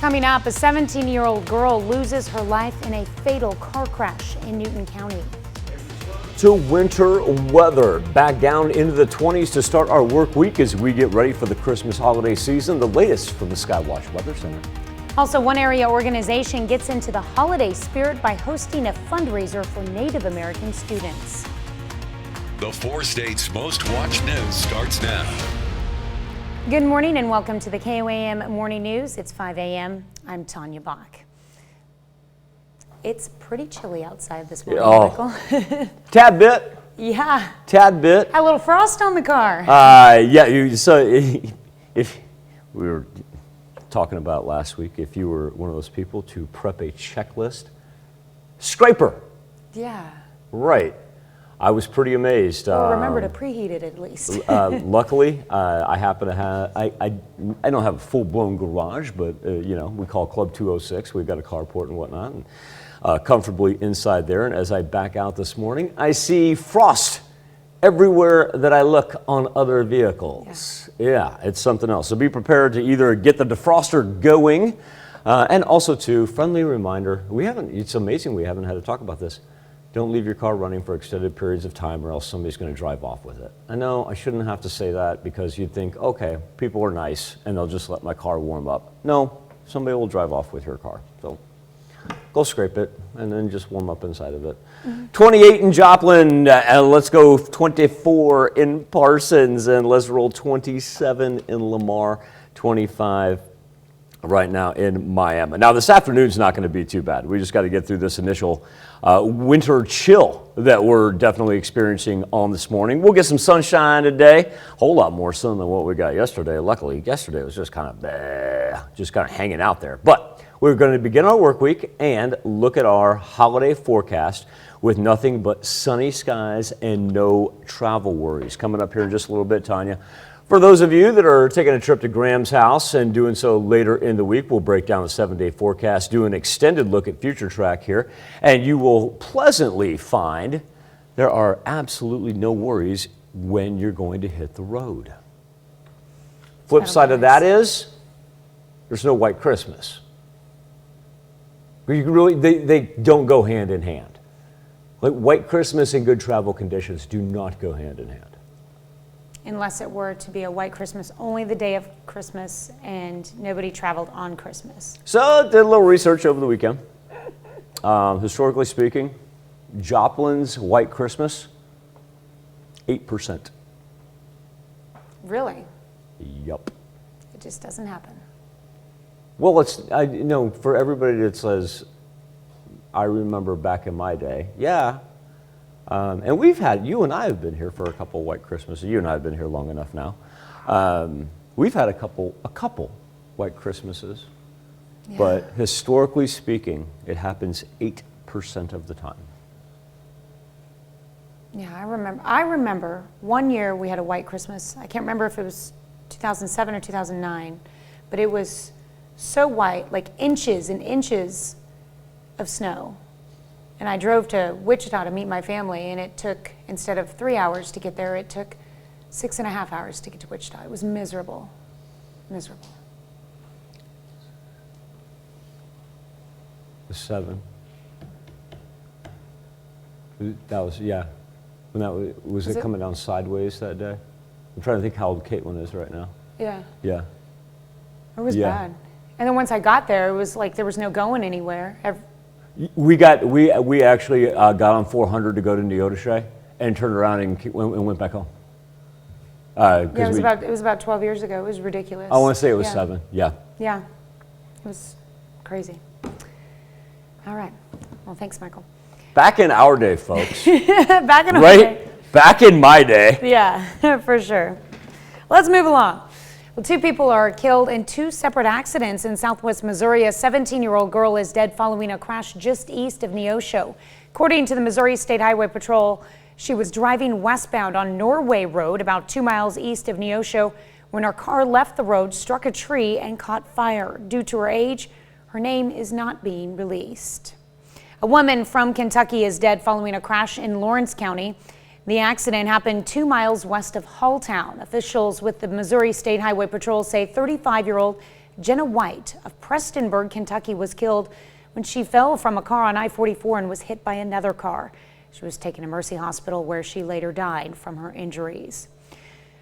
Coming up, a 17-year-old girl loses her life in a fatal car crash in Newton County. To winter weather, back down into the 20s to start our work week as we get ready for the Christmas holiday season. The latest from the Skywatch Weather Center. Also, one area organization gets into the holiday spirit by hosting a fundraiser for Native American students. The 4 states' most watched news starts now. Good morning and welcome to the KOAM Morning News. It's 5 a.m. I'm Tanya Bach. It's pretty chilly outside this morning, Michael. Tad bit. Yeah. Tad bit. A little frost on the car. Yeah. So if we were talking about last week, if you were one of those people to prep a checklist, scraper. Yeah. Right. I was pretty amazed. Well, remember to preheat it at least. Luckily, I happen to have, I don't have a full-blown garage, but you know, we call Club 206. We've got a carport and whatnot, and comfortably inside there. And as I back out this morning, I see frost everywhere that I look on other vehicles. Yeah, it's something else. So be prepared to either get the defroster going, and also to, friendly reminder, it's amazing we haven't had to talk about this. Don't leave your car running for extended periods of time or else somebody's going to drive off with it. I know I shouldn't have to say that because you'd think, okay, people are nice and they'll just let my car warm up. No, somebody will drive off with your car. So go scrape it and then just warm up inside of it. 28 in Joplin, let's go 24 in Parsons, and let's roll 27 in Lamar, 25 right now in Miami. Now this afternoon's not going to be too bad. We just got to get through this initial winter chill that we're definitely experiencing on this morning. We'll get some sunshine today, a whole lot more sun than what we got yesterday. Luckily, yesterday was just kind of hanging out there. But we're going to begin our work week and look at our holiday forecast with nothing but sunny skies and no travel worries. Coming up here in just a little bit, Tanya. For those of you that are taking a trip to Graham's house and doing so later in the week, we'll break down the 7-day forecast, do an extended look at future track here, and you will pleasantly find there are absolutely no worries when you're going to hit the road. Flip side of that is there's no white Christmas. They don't go hand in hand. Like white Christmas and good travel conditions do not go hand in hand. Unless it were to be a white Christmas, only the day of Christmas, and nobody traveled on Christmas. So I did a little research over the weekend. Historically speaking, Joplin's white Christmas, 8%. Really? Yup. It just doesn't happen. Well, for everybody that says, I remember back in my day, yeah. And you and I have been here for a couple white Christmases. You and I have been here long enough now. We've had a couple white Christmases, but historically speaking, it happens 8% of the time. Yeah, I remember one year we had a white Christmas. I can't remember if it was 2007 or 2009, but it was so white, like inches and inches of snow. And I drove to Wichita to meet my family, and it took, instead of 3 hours to get there, it took 6.5 hours to get to Wichita. It was miserable. Miserable. The 7. That was, yeah. When that was it coming down sideways that day? I'm trying to think how old Caitlin is right now. Yeah. Yeah. It was bad. And then once I got there, it was like there was no going anywhere. We actually got on 400 to go to Neodesha and turned around and went back home. It was about 12 years ago. It was ridiculous. I want to say it was 7. Yeah. Yeah. It was crazy. All right. Well, thanks, Michael. Back in our day, folks. Back in our day. Back in my day. Yeah, for sure. Let's move along. Well, 2 people are killed in 2 separate accidents in southwest Missouri. A 17-year-old girl is dead following a crash just east of Neosho. According to the Missouri State Highway Patrol, she was driving westbound on Norway Road about 2 miles east of Neosho when her car left the road, struck a tree, and caught fire. Due to her age, her name is not being released. A woman from Kentucky is dead following a crash in Lawrence County. The accident happened 2 miles west of Halltown. Officials with the Missouri State Highway Patrol say 35-year-old Jenna White of Prestonburg, Kentucky, was killed when she fell from a car on I-44 and was hit by another car. She was taken to Mercy Hospital, where she later died from her injuries.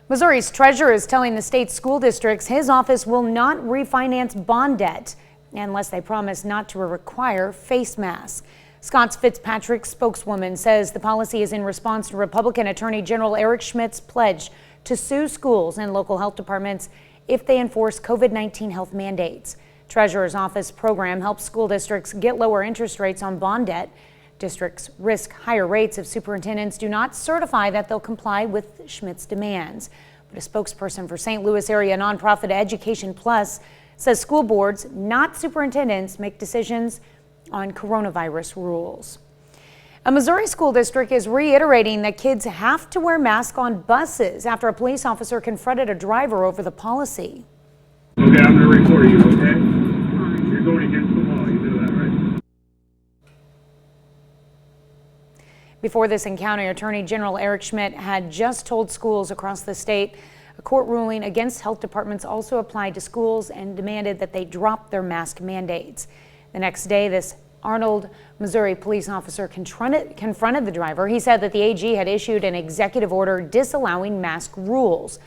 Missouri's treasurer is telling the state school districts his office will not refinance bond debt unless they promise not to require face masks. Scott Fitzpatrick's spokeswoman says the policy is in response to Republican Attorney General Eric Schmidt's pledge to sue schools and local health departments if they enforce COVID-19 health mandates. Treasurer's office program helps school districts get lower interest rates on bond debt. Districts risk higher rates if superintendents do not certify that they'll comply with Schmidt's demands. But a spokesperson for St. Louis area nonprofit Education Plus says school boards, not superintendents, make decisions on coronavirus rules. A Missouri school district is reiterating that kids have to wear masks on buses after a police officer confronted a driver over the policy. Okay, I'm going to record you, okay? You're going against the law, you know that, right? Before this encounter, Attorney General Eric Schmidt had just told schools across the state a court ruling against health departments also applied to schools and demanded that they drop their mask mandates. The next day, this Arnold, Missouri police officer confronted the driver. He said that the AG had issued an executive order disallowing mask rules.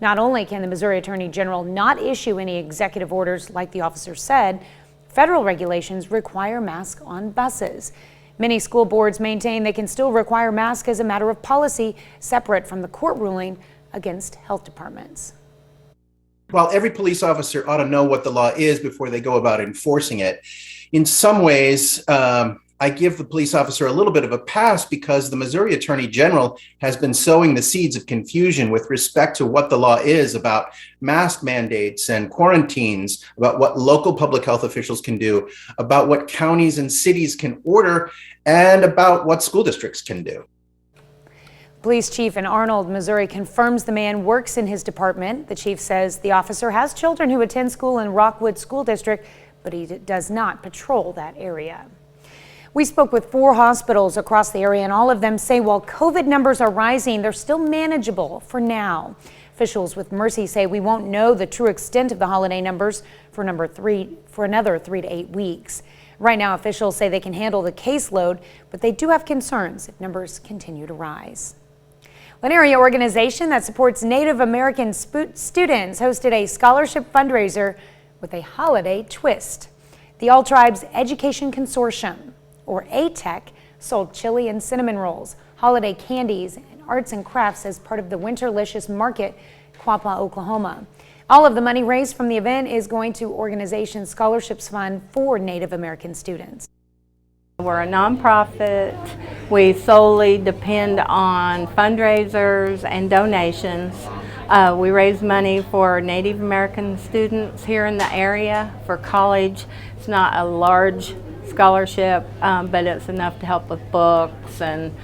Not only can the Missouri Attorney General not issue any executive orders like the officer said, federal regulations require masks on buses. Many school boards maintain they can still require masks as a matter of policy, separate from the court ruling against health departments. While every police officer ought to know what the law is before they go about enforcing it, in some ways, I give the police officer a little bit of a pass because the Missouri Attorney General has been sowing the seeds of confusion with respect to what the law is about mask mandates and quarantines, about what local public health officials can do, about what counties and cities can order, and about what school districts can do. Police chief in Arnold, Missouri confirms the man works in his department. The chief says the officer has children who attend school in Rockwood School District, but he does not patrol that area. We spoke with 4 hospitals across the area, and all of them say while COVID numbers are rising, they're still manageable for now. Officials with Mercy say we won't know the true extent of the holiday numbers for another 3 to 8 weeks. Right now, officials say they can handle the caseload, but they do have concerns if numbers continue to rise. An area organization that supports Native American students hosted a scholarship fundraiser with a holiday twist. The All Tribes Education Consortium, or ATEC, sold chili and cinnamon rolls, holiday candies, and arts and crafts as part of the Winterlicious Market, Quapaw, Oklahoma. All of the money raised from the event is going to organization scholarships fund for Native American students. We're a nonprofit. We solely depend on fundraisers and donations. We raise money for Native American students here in the area for college. It's not a large scholarship, but it's enough to help with books and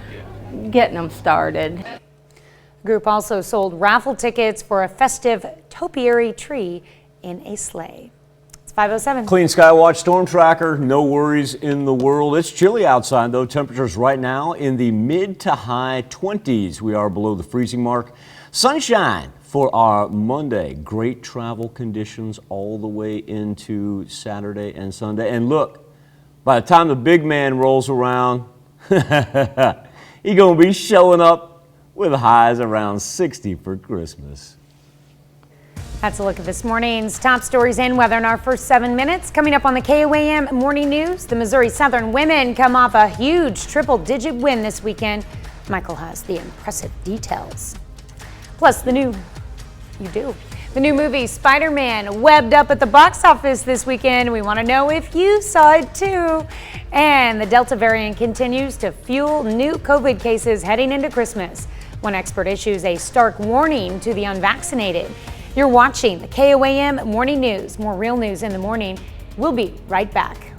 getting them started. The group also sold raffle tickets for a festive topiary tree in a sleigh. It's 5:07. Clean Skywatch storm tracker, no worries in the world. It's chilly outside though. Temperatures right now in the mid to high 20s. We are below the freezing mark. Sunshine for our Monday. Great travel conditions all the way into Saturday and Sunday. And look, by the time the big man rolls around, he's gonna be showing up with highs around 60 for Christmas. That's a look at this morning's top stories and weather in our first 7 minutes. Coming up on the KOAM Morning News, the Missouri Southern women come off a huge triple-digit win this weekend. Michael has the impressive details. Plus, the new movie Spider-Man webbed up at the box office this weekend. We want to know if you saw it too. And the Delta variant continues to fuel new COVID cases heading into Christmas. One expert issues a stark warning to the unvaccinated. You're watching the KOAM Morning News. More real news in the morning. We'll be right back.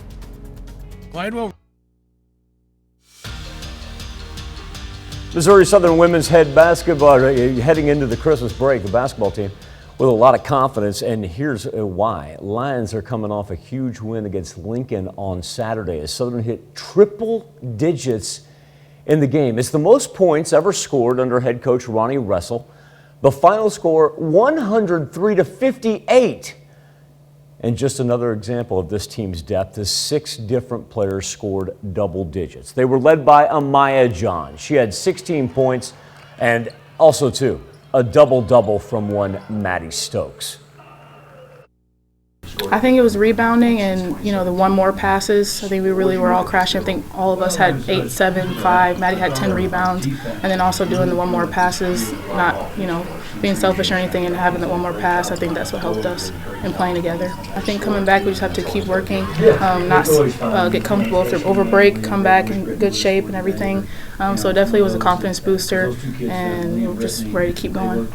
Missouri Southern women's head basketball heading into the Christmas break, the basketball team with a lot of confidence, and here's why. Lions are coming off a huge win against Lincoln on Saturday as Southern hit triple digits in the game. It's the most points ever scored under head coach Ronnie Russell. The final score 103-58. And just another example of this team's depth is 6 different players scored double digits. They were led by Amaya John. She had 16 points and also, too, a double-double from one Maddie Stokes. I think it was rebounding and, the one more passes. I think we really were all crashing. I think all of us had 8, 7, 5. Maddie had 10 rebounds. And then also doing the one more passes, not, being selfish or anything and having the one more pass. I think that's what helped us in playing together. I think coming back, we just have to keep working, not get comfortable if they're over break, come back in good shape and everything. So it definitely was a confidence booster and we're just ready to keep going.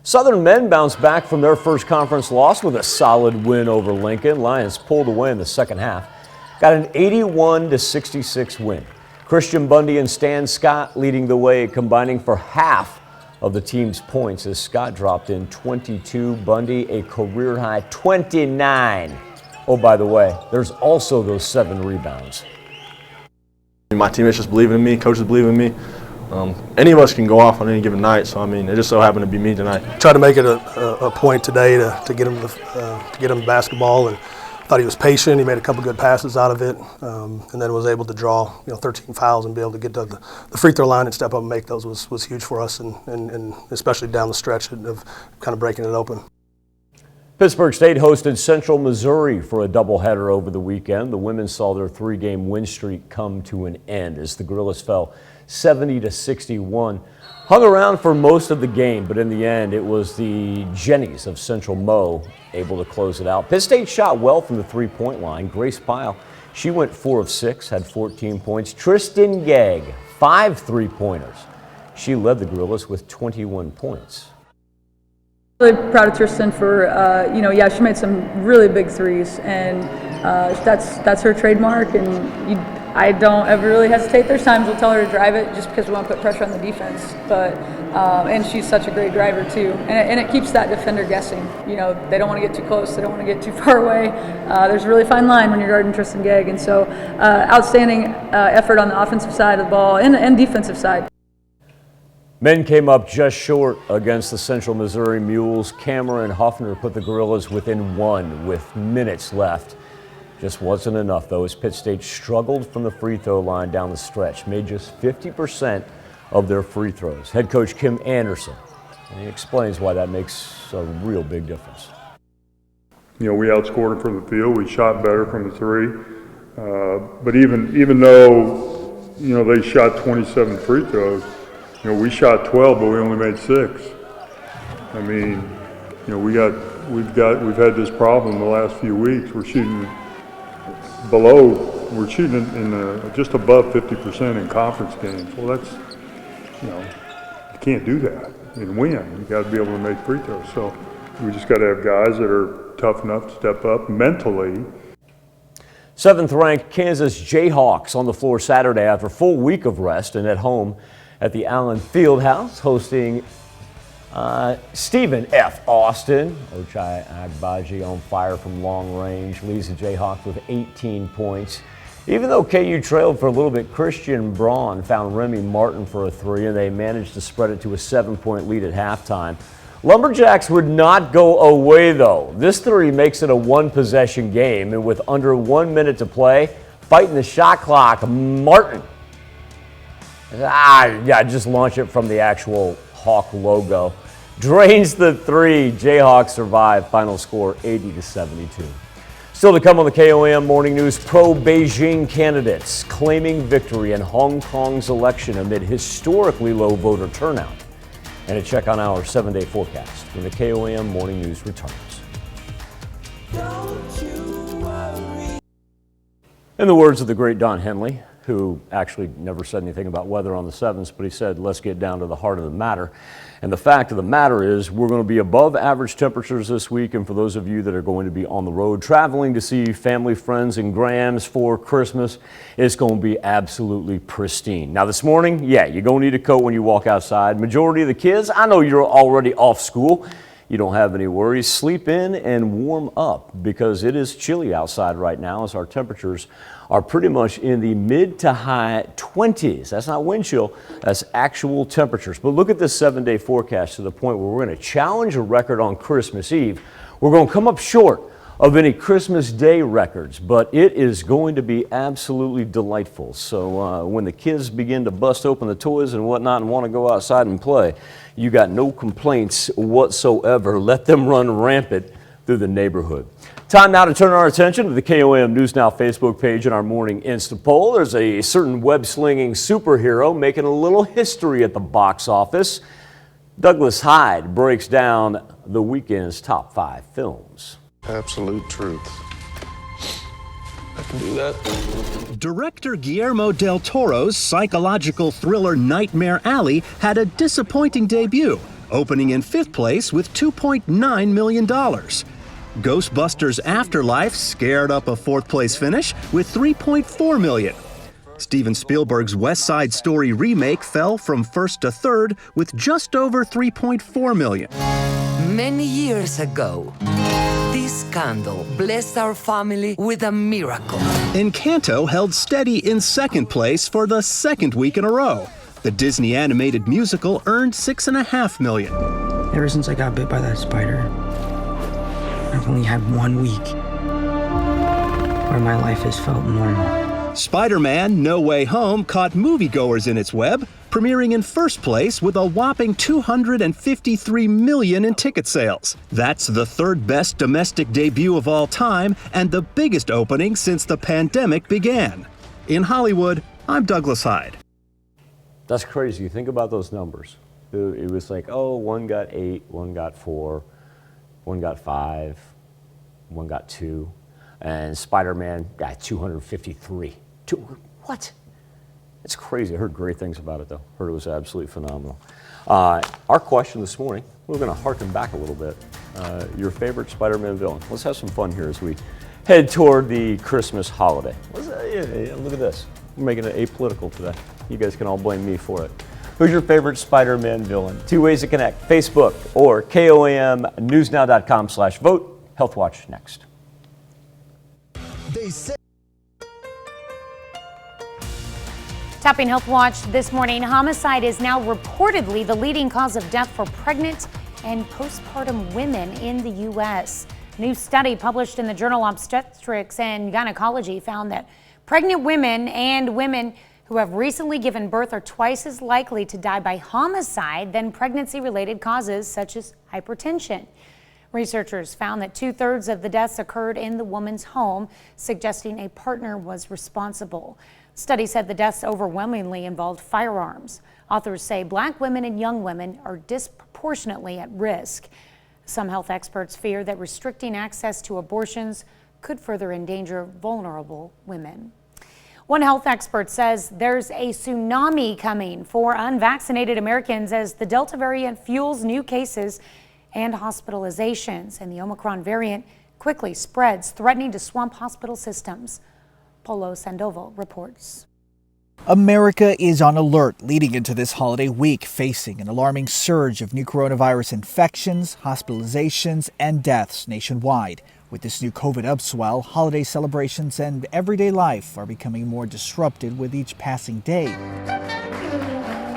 Southern men bounced back from their first conference loss with a solid win over Lincoln. Lions pulled away in the second half, got an 81-66 win. Christian Bundy and Stan Scott leading the way, combining for half of the team's points as Scott dropped in 22, Bundy a career-high 29. Oh, by the way, there's also those 7 rebounds. My teammates just believe in me, coaches believe in me. Any of us can go off on any given night, so it just so happened to be me tonight. Tried to make it a point today to get him the basketball, and thought he was patient. He made a couple good passes out of it, and then was able to draw 13 fouls and be able to get to the free throw line and step up and make those was huge for us, and especially down the stretch of kind of breaking it open. Pittsburgh State hosted Central Missouri for a doubleheader over the weekend. The women saw their 3-game win streak come to an end as the Gorillas fell 70-61. Hung around for most of the game, but in the end, it was the Jennies of Central Mo able to close it out. Pitt State shot well from the 3-point line. Grace Pyle, she went 4 of 6, had 14 points. Tristan Gegg, 5 3-pointers. She led the Gorillas with 21 points. Really proud of Tristan for, she made some really big threes, and that's her trademark, and I don't ever really hesitate. There's times we'll tell her to drive it just because we want to put pressure on the defense, but and she's such a great driver too, and it keeps that defender guessing. They don't want to get too close, they don't want to get too far away. There's a really fine line when you're guarding Tristan Gegg, and so outstanding effort on the offensive side of the ball and defensive side. Men came up just short against the Central Missouri Mules. Cameron Huffner put the Gorillas within 1 with minutes left. Just wasn't enough, though, as Pitt State struggled from the free throw line down the stretch, made just 50% of their free throws. Head coach Kim Anderson, and he explains why that makes a real big difference. We outscored them from the field. We shot better from the 3. But even though, they shot 27 free throws, we shot 12, but we only made 6. We've had this problem the last few weeks. We're shooting in just above 50% in conference games. Well, that's, you can't do that and win. You got to be able to make free throws. So we just got to have guys that are tough enough to step up mentally. 7th-ranked Kansas Jayhawks on the floor Saturday after a full week of rest and at home at the Allen Fieldhouse, hosting Stephen F. Austin. Ochai Agbaji on fire from long range, leads the Jayhawks with 18 points. Even though KU trailed for a little bit, Christian Braun found Remy Martin for a 3, and they managed to spread it to a 7-point lead at halftime. Lumberjacks would not go away, though. This 3 makes it a 1-possession game, and with under 1 minute to play, fighting the shot clock, Martin. Just launch it from the actual Hawk logo. Drains the 3. Jayhawks survive. Final score 80-72. Still to come on the KOAM Morning News, pro-Beijing candidates claiming victory in Hong Kong's election amid historically low voter turnout. And a check on our 7-day forecast when the KOAM Morning News returns. In the words of the great Don Henley, who actually never said anything about weather on the 7s, but he said, let's get down to the heart of the matter. And the fact of the matter is we're going to be above average temperatures this week. And for those of you that are going to be on the road traveling to see family, friends, and Grams for Christmas, it's going to be absolutely pristine. Now this morning, you're going to need a coat when you walk outside. Majority of the kids, I know you're already off school. You don't have any worries. Sleep in and warm up because it is chilly outside right now as our temperatures are pretty much in the mid to high 20s. That's not wind chill, that's actual temperatures. But look at this 7-day forecast to the point where we're going to challenge a record on Christmas Eve. We're going to come up short of any Christmas Day records, but it is going to be absolutely delightful. So when the kids begin to bust open the toys and whatnot and want to go outside and play, you got no complaints whatsoever. Let them run rampant through the neighborhood. Time now to turn our attention to the KOAM News Now Facebook page and our morning Insta poll. There's a certain web-slinging superhero making a little history at the box office. Douglas Hyde breaks down the weekend's top 5 films. Absolute truth. I can do that. Director Guillermo del Toro's psychological thriller Nightmare Alley had a disappointing debut, opening in 5th place with $2.9 million. Ghostbusters Afterlife scared up a 4th place finish with $3.4 million. Steven Spielberg's West Side Story remake fell from 1st to 3rd with just over $3.4 million. Many years ago, this candle blessed our family with a miracle. Encanto held steady in 2nd place for the 2nd week in a row. The Disney animated musical earned $6.5 million. Ever since I got bit by that spider, I've only had 1 week where my life has felt normal. Spider-Man No Way Home caught moviegoers in its web, premiering in 1st place with a whopping $253 million in ticket sales. That's the 3rd best domestic debut of all time and the biggest opening since the pandemic began. In Hollywood, I'm Douglas Hyde. That's crazy. Think about those numbers. It was like, oh, one got 8, one got 4, one got 5, one got 2, and Spider-Man got 253. What? It's crazy. I heard great things about it, though. Heard it was absolutely phenomenal. Our question this morning, we're going to harken back a little bit. Your favorite Spider-Man villain. Let's have some fun here as we head toward the Christmas holiday. Look at this. We're making it apolitical today. You guys can all blame me for it. Who's your favorite Spider-Man villain? 2 ways to connect: Facebook or KOAMnewsnow.com/vote. Health Watch next. Topping Health Watch this morning, homicide is now reportedly the leading cause of death for pregnant and postpartum women in the U.S. A new study published in the journal Obstetrics and Gynecology found that pregnant women and women who have recently given birth are twice as likely to die by homicide than pregnancy-related causes such as hypertension. Researchers found that 2/3 of the deaths occurred in the woman's home, suggesting a partner was responsible. The study said the deaths overwhelmingly involved firearms. Authors say Black women and young women are disproportionately at risk. Some health experts fear that restricting access to abortions could further endanger vulnerable women. One health expert says there's a tsunami coming for unvaccinated Americans as the Delta variant fuels new cases and hospitalizations, and the Omicron variant quickly spreads, threatening to swamp hospital systems. Polo Sandoval reports. America is on alert leading into this holiday week, facing an alarming surge of new coronavirus infections, hospitalizations, and deaths nationwide. With this new COVID upswell, holiday celebrations and everyday life are becoming more disrupted with each passing day.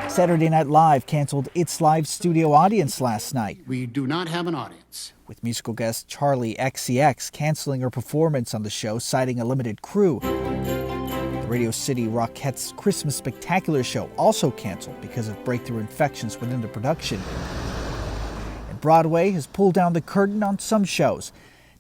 Saturday Night Live canceled its live studio audience last night. We do not have an audience. With musical guest Charlie XCX canceling her performance on the show, citing a limited crew. The Radio City Rockettes Christmas Spectacular show also canceled because of breakthrough infections within the production. And Broadway has pulled down the curtain on some shows.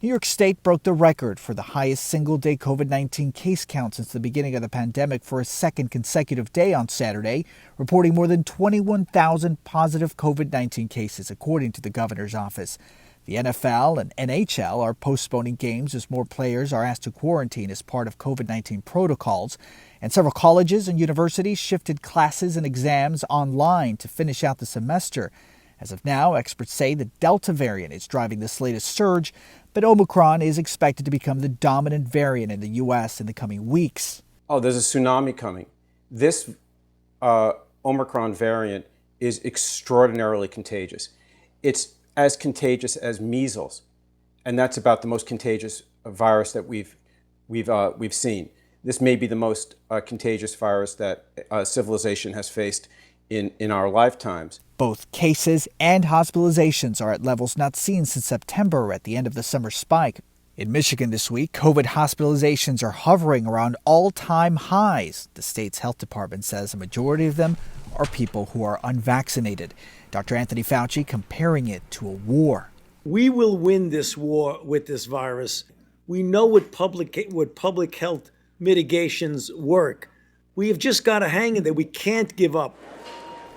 New York State broke the record for the highest single-day COVID-19 case count since the beginning of the pandemic for a second consecutive day on Saturday, reporting more than 21,000 positive COVID-19 cases, according to the governor's office. The NFL and NHL are postponing games as more players are asked to quarantine as part of COVID-19 protocols, and several colleges and universities shifted classes and exams online to finish out the semester. As of now, experts say the Delta variant is driving this latest surge, but Omicron is expected to become the dominant variant in the U.S. in the coming weeks. Oh, there's a tsunami coming. This Omicron variant is extraordinarily contagious. It's as contagious as measles, and that's about the most contagious virus that we've seen. This may be the most contagious virus that civilization has faced in our lifetimes. Both cases and hospitalizations are at levels not seen since September at the end of the summer spike. In Michigan this week, COVID hospitalizations are hovering around all-time highs. The state's health department says a majority of them are people who are unvaccinated. Dr. Anthony Fauci comparing it to a war. We will win this war with this virus. We know what public health mitigations work. We have just got to hang in there. We can't give up.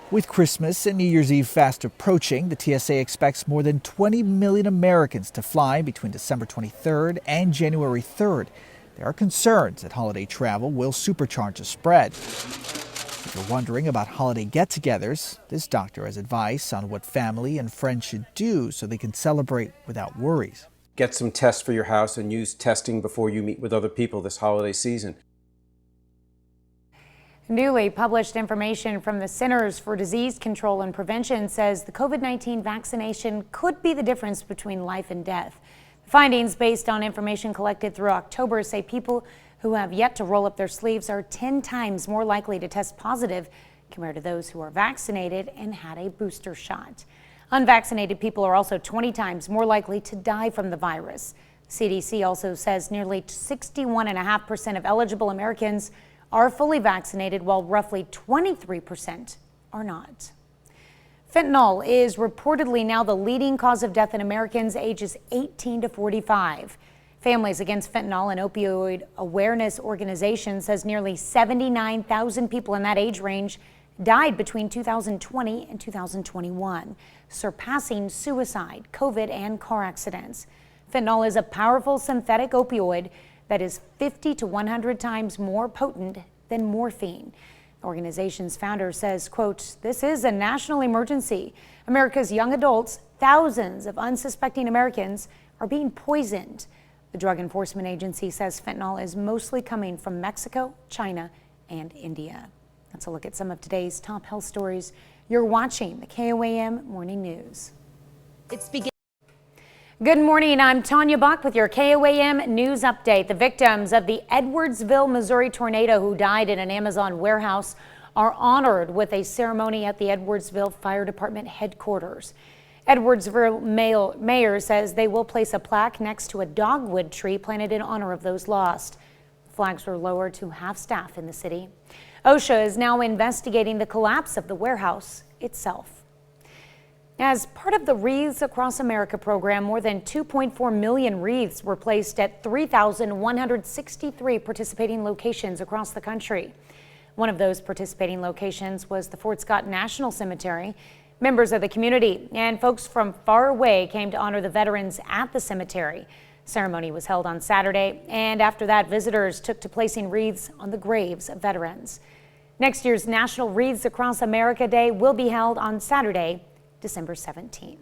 With Christmas and New Year's Eve fast approaching, the TSA expects more than 20 million Americans to fly between December 23rd and January 3rd. There are concerns that holiday travel will supercharge the spread. If you're wondering about holiday get-togethers, this doctor has advice on what family and friends should do so they can celebrate without worries. Get some tests for your house and use testing before you meet with other people this holiday season. Newly published information from the Centers for Disease Control and Prevention says the COVID-19 vaccination could be the difference between life and death. The findings, based on information collected through October, say people who have yet to roll up their sleeves are 10 times more likely to test positive compared to those who are vaccinated and had a booster shot. Unvaccinated people are also 20 times more likely to die from the virus. CDC also says nearly 61.5% of eligible Americans are fully vaccinated, while roughly 23% are not. Fentanyl is reportedly now the leading cause of death in Americans ages 18 to 45. Families Against Fentanyl, an opioid awareness organization, says nearly 79,000 people in that age range died between 2020 and 2021, surpassing suicide, COVID, and car accidents. Fentanyl is a powerful synthetic opioid that is 50 to 100 times more potent than morphine. The organization's founder says, quote, "This is a national emergency. America's young adults, thousands of unsuspecting Americans, are being poisoned." The Drug Enforcement Agency says fentanyl is mostly coming from Mexico, China, and India. That's a look at some of today's top health stories. You're watching the KOAM Morning News. Good morning, I'm Tanya Buck with your KOAM News Update. The victims of the Edwardsville, Missouri tornado who died in an Amazon warehouse are honored with a ceremony at the Edwardsville Fire Department headquarters. Edwardsville mayor says they will place a plaque next to a dogwood tree planted in honor of those lost. Flags were lowered to half staff in the city. OSHA is now investigating the collapse of the warehouse itself. As part of the Wreaths Across America program, more than 2.4 million wreaths were placed at 3,163 participating locations across the country. One of those participating locations was the Fort Scott National Cemetery. Members of the community and folks from far away came to honor the veterans at the cemetery. Ceremony was held on Saturday, and after that, visitors took to placing wreaths on the graves of veterans. Next year's National Wreaths Across America Day will be held on Saturday, December 17th.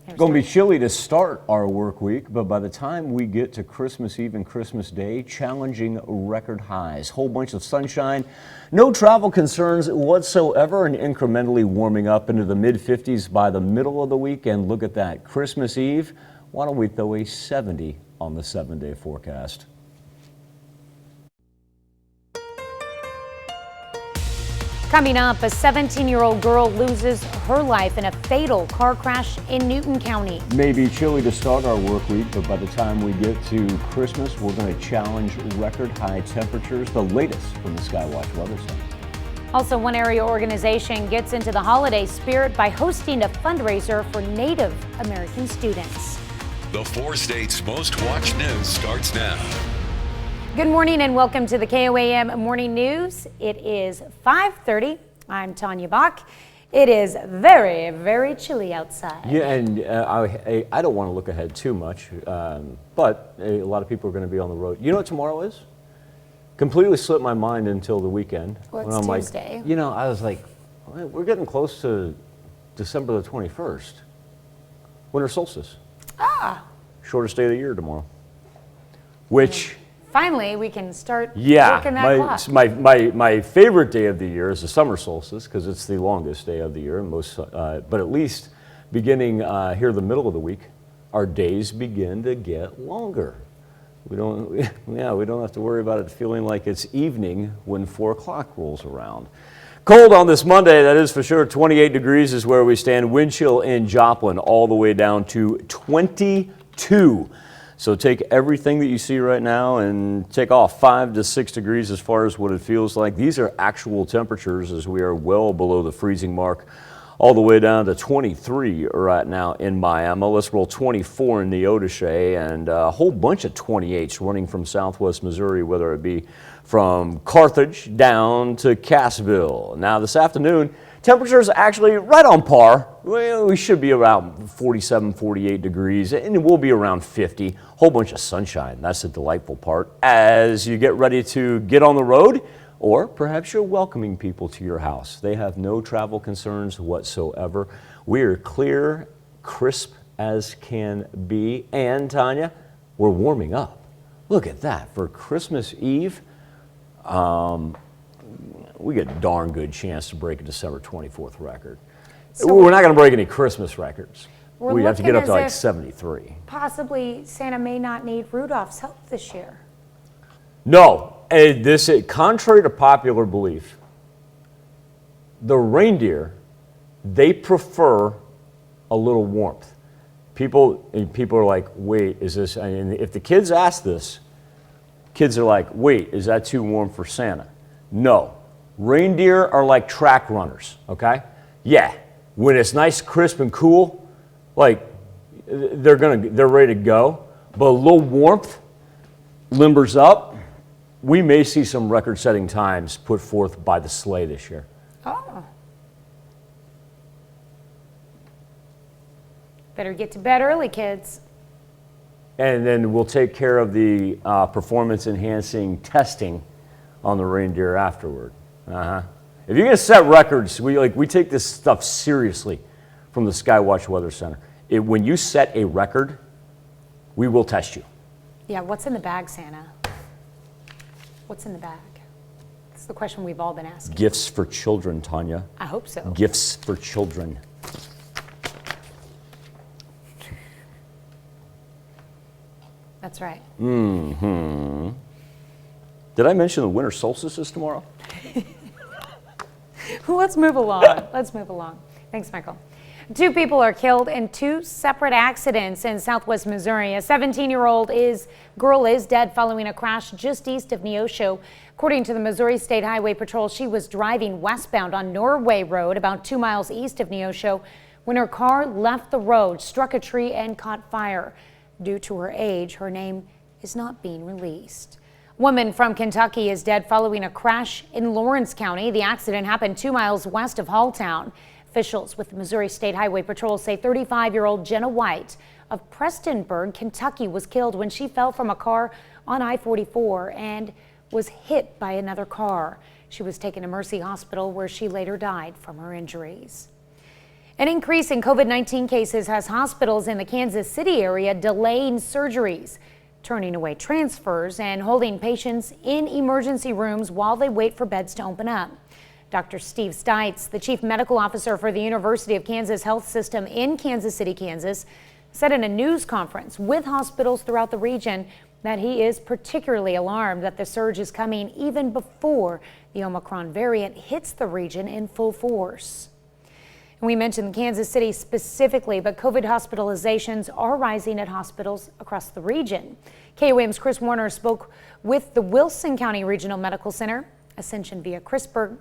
It's going to be chilly to start our work week, but by the time we get to Christmas Eve and Christmas Day, challenging record highs. Whole bunch of sunshine, no travel concerns whatsoever, and incrementally warming up into the mid-50s by the middle of the weekend. Look at that. Christmas Eve, why don't we throw a 70 on the 7-day forecast? Coming up, a 17-year-old girl loses her life in a fatal car crash in Newton County. Maybe chilly to start our work week, but by the time we get to Christmas, we're going to challenge record high temperatures, the latest from the Skywatch Weather Center. Also, one area organization gets into the holiday spirit by hosting a fundraiser for Native American students. The 4 states' most watched news starts now. Good morning and welcome to the KOAM Morning News. It is 5:30. I'm Tanya Bach. It is very, very chilly outside. Yeah, and I don't want to look ahead too much, but a lot of people are going to be on the road. You know what tomorrow is? Completely slipped my mind until the weekend. Well, when it's I'm Tuesday. Like, you know, I was like, we're getting close to December the 21st. Winter solstice. Ah. Shortest day of the year tomorrow. Which... Finally, we can start working that clock. My favorite day of the year is the summer solstice because it's the longest day of the year. But at least beginning here the middle of the week, our days begin to get longer. We don't have to worry about it feeling like it's evening when 4 o'clock rolls around. Cold on this Monday, that is for sure. 28 degrees is where we stand. Wind chill in Joplin all the way down to 22. So take everything that you see right now and take off 5 to 6 degrees as far as what it feels like. These are actual temperatures as we are well below the freezing mark, all the way down to 23 right now in Miami. Let's roll 24 in Neodesha and a whole bunch of 28s running from southwest Missouri, whether it be from Carthage down to Cassville. Now this afternoon, temperatures actually right on par. We should be around 47, 48 degrees, and it will be around 50. Whole bunch of sunshine. That's the delightful part as you get ready to get on the road, or perhaps you're welcoming people to your house. They have no travel concerns whatsoever. We are clear, crisp as can be, and Tanya, we're warming up. Look at that. For Christmas Eve, we get a darn good chance to break a December 24th record. So we're not going to break any Christmas records. We're We have to get up to looking like as if 73. Possibly Santa may not need Rudolph's help this year. No, contrary to popular belief, the reindeer, they prefer a little warmth. People are like, wait, is this, and if the kids ask this, kids are like, wait, is that too warm for Santa? No. Reindeer are like track runners, okay? Yeah, when it's nice, crisp, and cool, like they're ready to go. But a little warmth limbers up. We may see some record-setting times put forth by the sleigh this year. Oh. Better get to bed early, kids. And then we'll take care of the performance-enhancing testing on the reindeer afterward. If you're going to set records, we take this stuff seriously from the Skywatch Weather Center. When you set a record, we will test you. Yeah, what's in the bag, Santa? What's in the bag? That's the question we've all been asking. Gifts for children, Tanya. I hope so. Gifts for children. That's right. Mm-hmm. Did I mention the winter solstice is tomorrow? Let's move along. Let's move along. Thanks, Michael. 2 people are killed in 2 separate accidents in southwest Missouri. A 17-year-old girl is dead following a crash just east of Neosho. According to the Missouri State Highway Patrol, she was driving westbound on Norway Road about 2 miles east of Neosho when her car left the road, struck a tree, and caught fire. Due to her age, her name is not being released. A woman from Kentucky is dead following a crash in Lawrence County. The accident happened 2 miles west of Halltown. Officials with the Missouri State Highway Patrol say 35-year-old Jenna White of Prestonburg, Kentucky, was killed when she fell from a car on I-44 and was hit by another car. She was taken to Mercy Hospital, where she later died from her injuries. An increase in COVID-19 cases has hospitals in the Kansas City area delaying surgeries, turning away transfers, and holding patients in emergency rooms while they wait for beds to open up. Dr. Steve Stites, the chief medical officer for the University of Kansas Health System in Kansas City, Kansas, said in a news conference with hospitals throughout the region that he is particularly alarmed that the surge is coming even before the Omicron variant hits the region in full force. And we mentioned Kansas City specifically, but COVID hospitalizations are rising at hospitals across the region. KOAM's Chris Warner spoke with the Wilson County Regional Medical Center, Ascension via Christie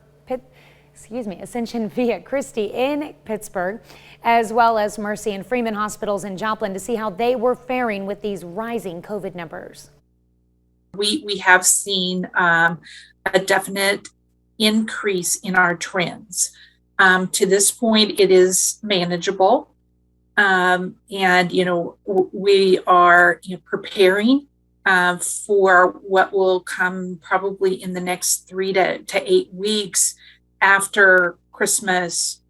in Pittsburgh, as well as Mercy and Freeman hospitals in Joplin to see how they were faring with these rising COVID numbers. We have seen a definite increase in our trends. To this point, it is manageable. And, we are preparing for what will come probably in the next 3 to 8 weeks after Christmas,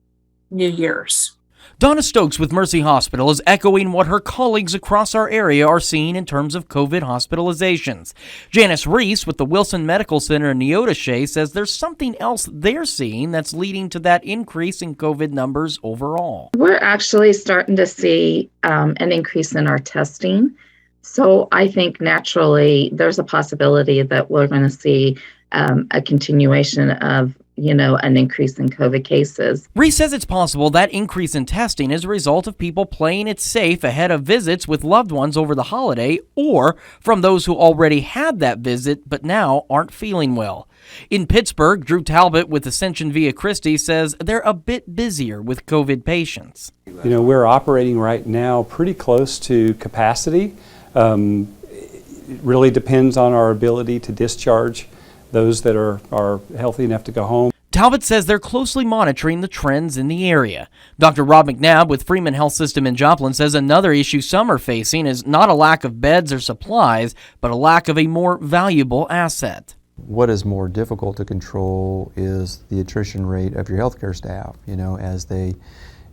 New Year's. Donna Stokes with Mercy Hospital is echoing what her colleagues across our area are seeing in terms of COVID hospitalizations. Janice Reese with the Wilson Medical Center in Neodesha says there's something else they're seeing that's leading to that increase in COVID numbers overall. We're actually starting to see an increase in our testing. So I think naturally there's a possibility that we're going to see a continuation of an increase in COVID cases. Reese says it's possible that increase in testing is a result of people playing it safe ahead of visits with loved ones over the holiday, or from those who already had that visit but now aren't feeling well. In Pittsburgh, Drew Talbot with Ascension Via Christi says they're a bit busier with COVID patients. We're operating right now pretty close to capacity. It really depends on our ability to discharge those that are healthy enough to go home. Talbot says they're closely monitoring the trends in the area. Dr. Rob McNabb with Freeman Health System in Joplin says another issue some are facing is not a lack of beds or supplies, but a lack of a more valuable asset. What is more difficult to control is the attrition rate of your healthcare staff.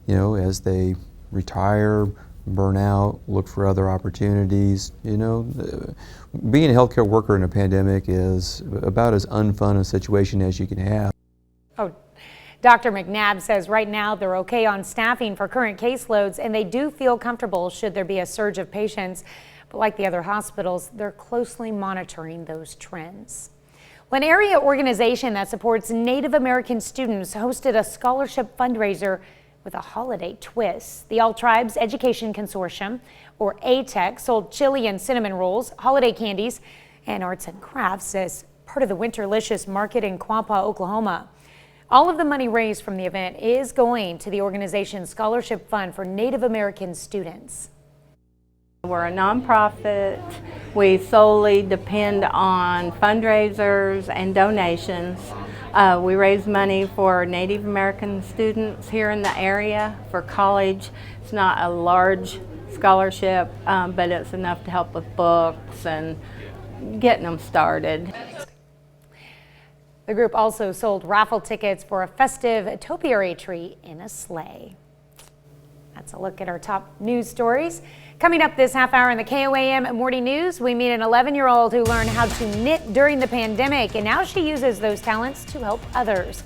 As they retire, burn out, look for other opportunities. Being a healthcare worker in a pandemic is about as unfun a situation as you can have. Dr. McNabb says right now they're okay on staffing for current caseloads, and they do feel comfortable should there be a surge of patients. But like the other hospitals, they're closely monitoring those trends. An area organization that supports Native American students hosted a scholarship fundraiser with a holiday twist. The All Tribes Education Consortium, or ATEC, sold chili and cinnamon rolls, holiday candies, and arts and crafts as part of the Winterlicious Market in Quapaw, Oklahoma. All of the money raised from the event is going to the organization's scholarship fund for Native American students. We're a nonprofit. We solely depend on fundraisers and donations. We raise money for Native American students here in the area for college. It's not a large scholarship, but it's enough to help with books and getting them started. The group also sold raffle tickets for a festive topiary tree in a sleigh. That's a look at our top news stories. Coming up this half hour in the KOAM Morning News, we meet an 11-year-old who learned how to knit during the pandemic, and now she uses those talents to help others.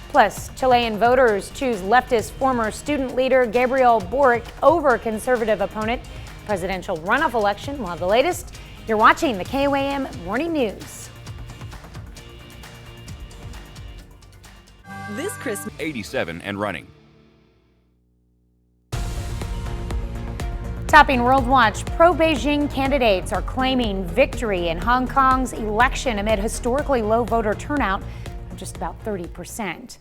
Plus, Chilean voters choose leftist former student leader Gabriel Boric over conservative opponent. Presidential runoff election. We'll have the latest. You're watching the KOAM Morning News. This Christmas, 87 and running. Topping World Watch, pro-Beijing candidates are claiming victory in Hong Kong's election amid historically low voter turnout of just about 30%.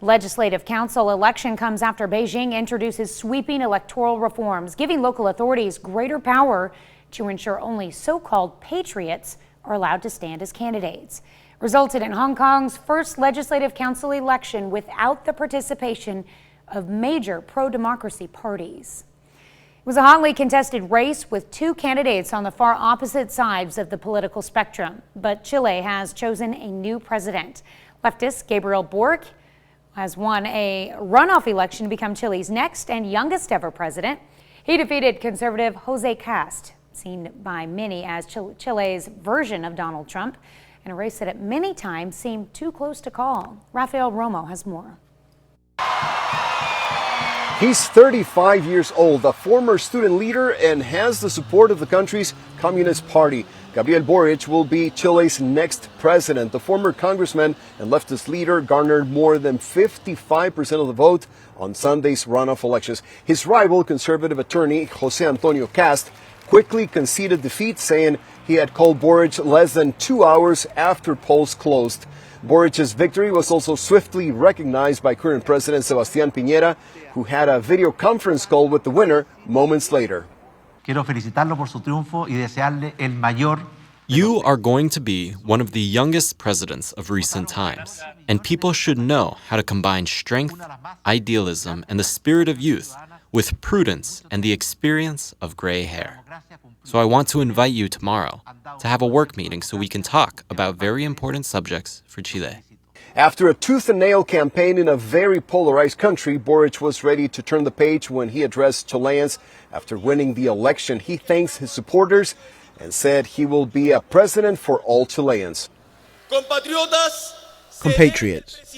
Legislative Council election comes after Beijing introduces sweeping electoral reforms, giving local authorities greater power to ensure only so-called patriots are allowed to stand as candidates. Resulted in Hong Kong's first Legislative Council election without the participation of major pro-democracy parties. It was a hotly contested race with two candidates on the far opposite sides of the political spectrum, but Chile has chosen a new president. Leftist Gabriel Boric has won a runoff election to become Chile's next and youngest ever president. He defeated conservative Jose Cast, seen by many as Chile's version of Donald Trump, in a race that at many times seemed too close to call. Rafael Romo has more. He's 35 years old, a former student leader, and has the support of the country's Communist Party. Gabriel Boric will be Chile's next president. The former congressman and leftist leader garnered more than 55% of the vote on Sunday's runoff elections. His rival, conservative attorney Jose Antonio Cast, quickly conceded defeat, saying he had called Boric less than 2 hours after polls closed. Boric's victory was also swiftly recognized by current President Sebastián Piñera, who had a video conference call with the winner moments later. Quiero felicitarlo por su triunfo y desearle el mayor. You are going to be one of the youngest presidents of recent times, and people should know how to combine strength, idealism, and the spirit of youth with prudence and the experience of gray hair. So I want to invite you tomorrow to have a work meeting so we can talk about very important subjects for Chile. After a tooth-and-nail campaign in a very polarized country, Boric was ready to turn the page when he addressed Chileans after winning the election. He thanks his supporters and said he will be a president for all Chileans. Compatriots,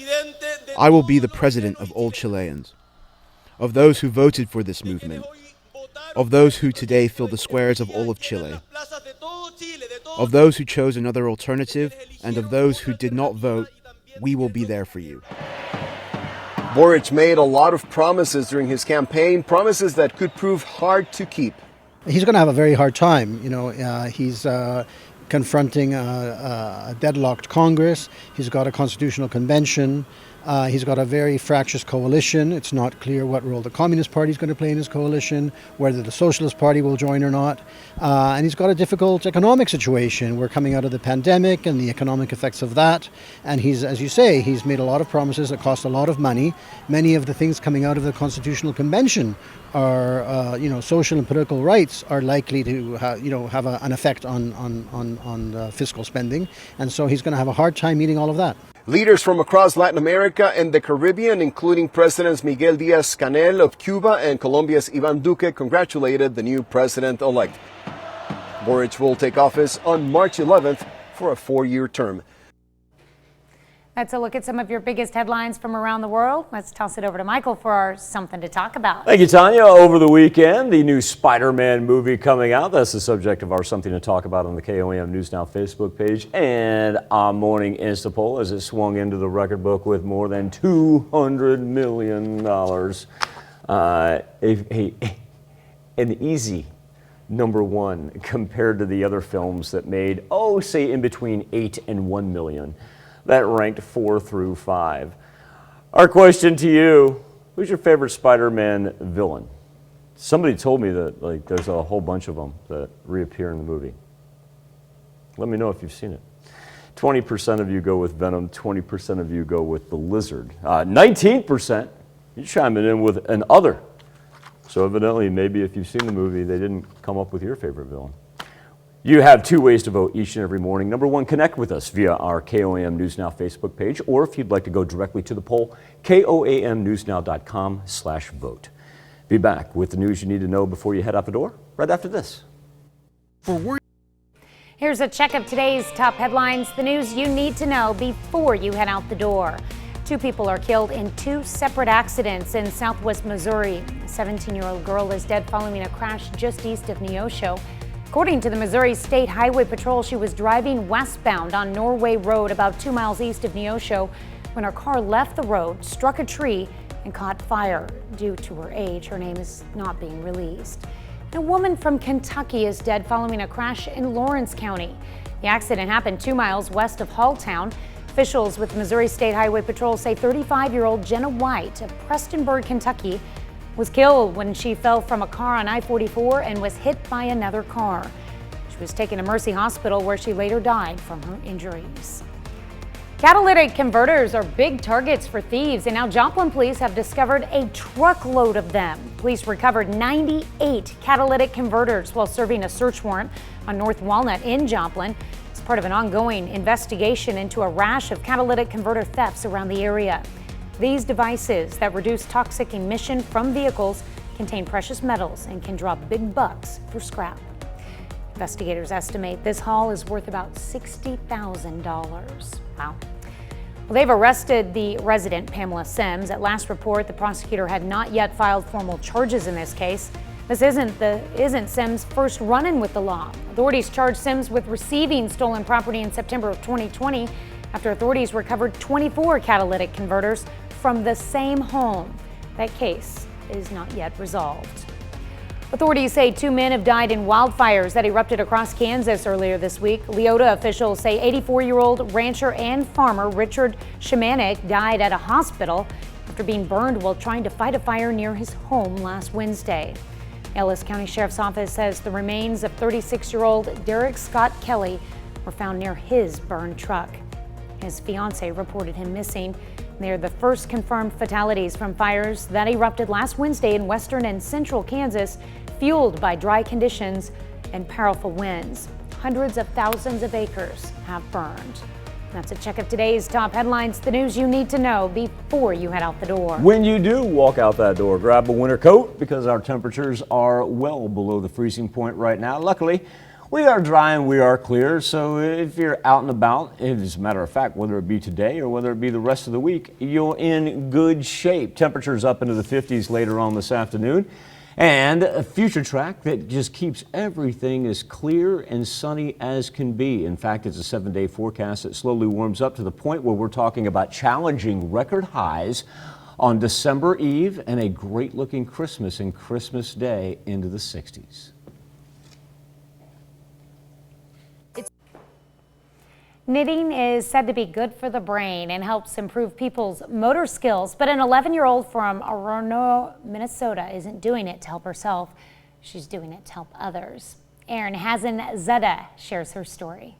I will be the president of all Chileans, of those who voted for this movement, of those who today fill the squares of all of Chile, of those who chose another alternative, and of those who did not vote we will be there for you. Boric made a lot of promises during his campaign, promises that could prove hard to keep. He's going to have a very hard time. He's confronting a deadlocked Congress. He's got a constitutional convention. He's got a very fractious coalition. It's not clear what role the Communist Party is going to play in his coalition, whether the Socialist Party will join or not. And he's got a difficult economic situation. We're coming out of the pandemic and the economic effects of that. And he's, as you say, he's made a lot of promises that cost a lot of money. Many of the things coming out of the Constitutional Convention are, social and political rights are likely to, have an effect on fiscal spending. And so he's going to have a hard time meeting all of that. Leaders from across Latin America and the Caribbean, including Presidents Miguel Díaz-Canel of Cuba and Colombia's Iván Duque, congratulated the new president-elect. Boric will take office on March 11th for a 4-year term. That's a look at some of your biggest headlines from around the world. Let's toss it over to Michael for our Something to Talk About. Thank you, Tanya. Over the weekend, the new Spider-Man movie coming out. That's the subject of our Something to Talk About on the KOAM News Now Facebook page and our morning Instapoll as it swung into the record book with more than $200 million. An easy number one compared to the other films that made, say in between 8 and 1 million. That ranked 4 through 5. Our question to you, who's your favorite Spider-Man villain? Somebody told me that there's a whole bunch of them that reappear in the movie. Let me know if you've seen it. 20% of you go with Venom, 20% of you go with the Lizard. 19%, you're chiming in with an other. So evidently, maybe if you've seen the movie, they didn't come up with your favorite villain. You have 2 ways to vote each and every morning. Number 1, connect with us via our KOAM News Now Facebook page, or if you'd like to go directly to the poll, KOAMNewsNow.com/vote. Be back with the news you need to know before you head out the door, right after this. Here's a check of today's top headlines, the news you need to know before you head out the door. 2 people are killed in 2 separate accidents in southwest Missouri. A 17-year-old girl is dead following a crash just east of Neosho. According to the Missouri State Highway Patrol, she was driving westbound on Norway Road about 2 miles east of Neosho when her car left the road, struck a tree, and caught fire. Due to her age, her name is not being released. A woman from Kentucky is dead following a crash in Lawrence County. The accident happened 2 miles west of Halltown. Officials with Missouri State Highway Patrol say 35-year-old Jenna White of Prestonburg, Kentucky, was killed when she fell from a car on I-44 and was hit by another car. She was taken to Mercy Hospital where she later died from her injuries. Catalytic converters are big targets for thieves, and now Joplin police have discovered a truckload of them. Police recovered 98 catalytic converters while serving a search warrant on North Walnut in Joplin. It's part of an ongoing investigation into a rash of catalytic converter thefts around the area. These devices that reduce toxic emission from vehicles contain precious metals and can draw big bucks for scrap. Investigators estimate this haul is worth about $60,000. Wow. Well, they've arrested the resident, Pamela Sims. At last report, the prosecutor had not yet filed formal charges in this case. This isn't Sims' first run-in with the law. Authorities charged Sims with receiving stolen property in September of 2020 after authorities recovered 24 catalytic converters from the same home. That case is not yet resolved. Authorities say 2 men have died in wildfires that erupted across Kansas earlier this week. Leota officials say 84-year-old rancher and farmer Richard Shemanek died at a hospital after being burned while trying to fight a fire near his home last Wednesday. Ellis County Sheriff's Office says the remains of 36-year-old Derek Scott Kelly were found near his burned truck. His fiancée reported him missing. They are the first confirmed fatalities from fires that erupted last Wednesday in western and central Kansas, fueled by dry conditions and powerful winds. Hundreds of thousands of acres have burned. That's a check of today's top headlines, the news you need to know before you head out the door. When you do walk out that door, grab a winter coat because our temperatures are well below the freezing point right now. Luckily, we are dry and we are clear, so if you're out and about, as a matter of fact, whether it be today or whether it be the rest of the week, you're in good shape. Temperatures up into the 50s later on this afternoon. And a future track that just keeps everything as clear and sunny as can be. In fact, it's a 7-day forecast that slowly warms up to the point where we're talking about challenging record highs on December Eve and a great looking Christmas and Christmas Day into the 60s. Knitting is said to be good for the brain and helps improve people's motor skills, but an 11-year-old from Aurora, Minnesota isn't doing it to help herself. She's doing it to help others. Erin Hazen-Zeta shares her story.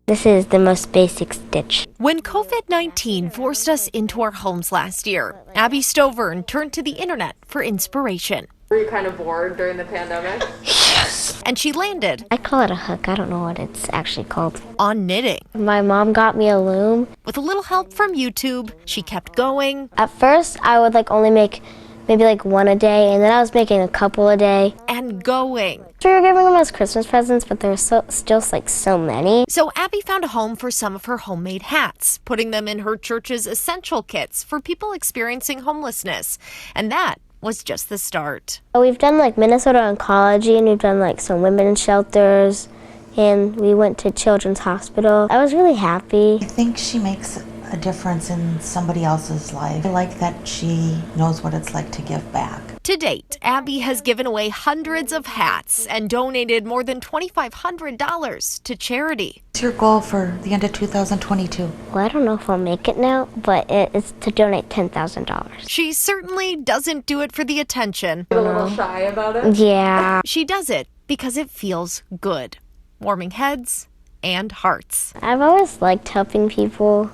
This is the most basic stitch. When COVID-19 forced us into our homes last year, Abby Stovern turned to the internet for inspiration. Were you kind of bored during the pandemic? Yes. And she landed. I call it a hook. I don't know what it's actually called. On knitting. My mom got me a loom. With a little help from YouTube, she kept going. At first, I would only make maybe one a day, and then I was making a couple a day. And going. We were giving them as Christmas presents, but there were still so many. So Abby found a home for some of her homemade hats, putting them in her church's essential kits for people experiencing homelessness. And that was just the start. We've done Minnesota Oncology, and we've done some women's shelters, and we went to Children's Hospital. I was really happy. I think she makes a difference in somebody else's life. I like that she knows what it's like to give back. To date, Abby has given away hundreds of hats and donated more than $2,500 to charity. What's your goal for the end of 2022? Well, I don't know if I'll make it now, but it's to donate $10,000. She certainly doesn't do it for the attention. You're a little shy about it? Yeah. She does it because it feels good, warming heads and hearts. I've always liked helping people.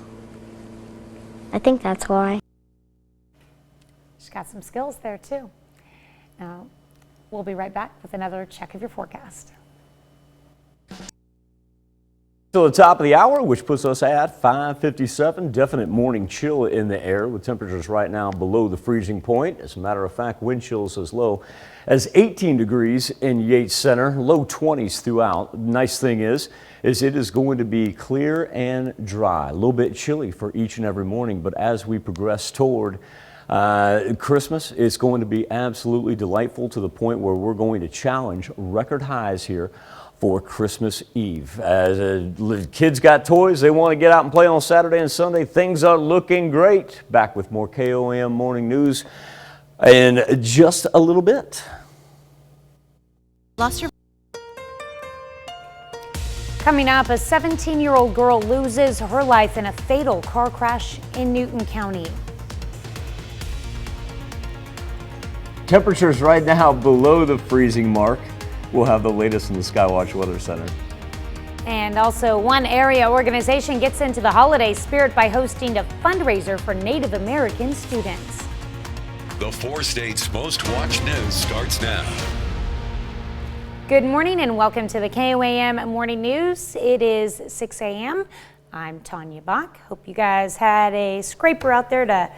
I think that's why. She's got some skills there too. Now, we'll be right back with another check of your forecast. To the top of the hour, which puts us at 5:57. Definite morning chill in the air with temperatures right now below the freezing point. As a matter of fact, wind chills as low as 18 degrees in Yates Center, low 20s throughout. Nice thing is it is going to be clear and dry. A little bit chilly for each and every morning, but as we progress toward Christmas, it's going to be absolutely delightful to the point where we're going to challenge record highs here for Christmas Eve. As kids got toys, they want to get out and play on Saturday and Sunday. Things are looking great. Back with more KOAM morning news in just a little bit. Coming up, a 17-year-old girl loses her life in a fatal car crash in Newton County. Temperatures right now below the freezing mark. We'll have the latest in the Skywatch Weather Center. And also, one area organization gets into the holiday spirit by hosting a fundraiser for Native American students. The 4 states' most watched news starts now. Good morning and welcome to the KOAM Morning News. It is 6 a.m. I'm Tanya Bach. Hope you guys had a scraper out there to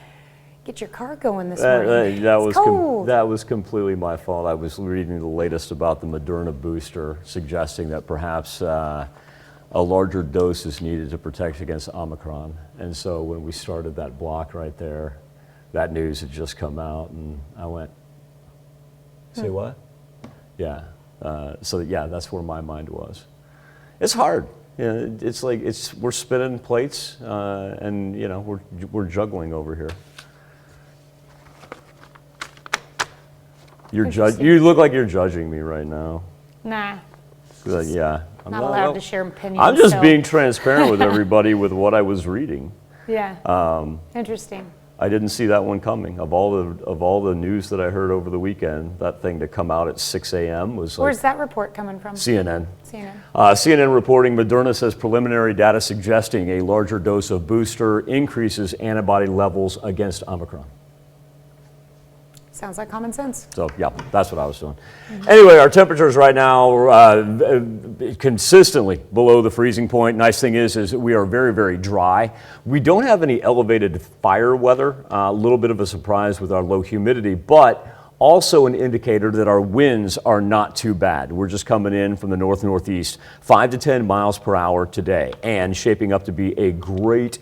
get your car going this morning. That was completely my fault. I was reading the latest about the Moderna booster, suggesting that perhaps a larger dose is needed to protect against Omicron. And so when we started that block right there, that news had just come out, and I went, say what? Yeah. Yeah, that's where my mind was. It's hard. It's like we're spinning plates, and we're juggling over here. You look like you're judging me right now. Nah. Yeah. I'm not allowed to share opinions. I'm just being transparent with everybody with what I was reading. Yeah. Interesting. I didn't see that one coming. Of all the news that I heard over the weekend, that thing to come out at 6 a.m. was like. Where's that report coming from? CNN. CNN. CNN reporting Moderna says preliminary data suggesting a larger dose of booster increases antibody levels against Omicron. Sounds like common sense. So, yeah, that's what I was doing. Anyway, our temperatures right now consistently below the freezing point. Nice thing is we are very, very dry. We don't have any elevated fire weather. A little bit of a surprise with our low humidity, but Also an indicator that our winds are not too bad. We're just coming in from the north-northeast, 5 to 10 miles per hour today, and shaping up to be a great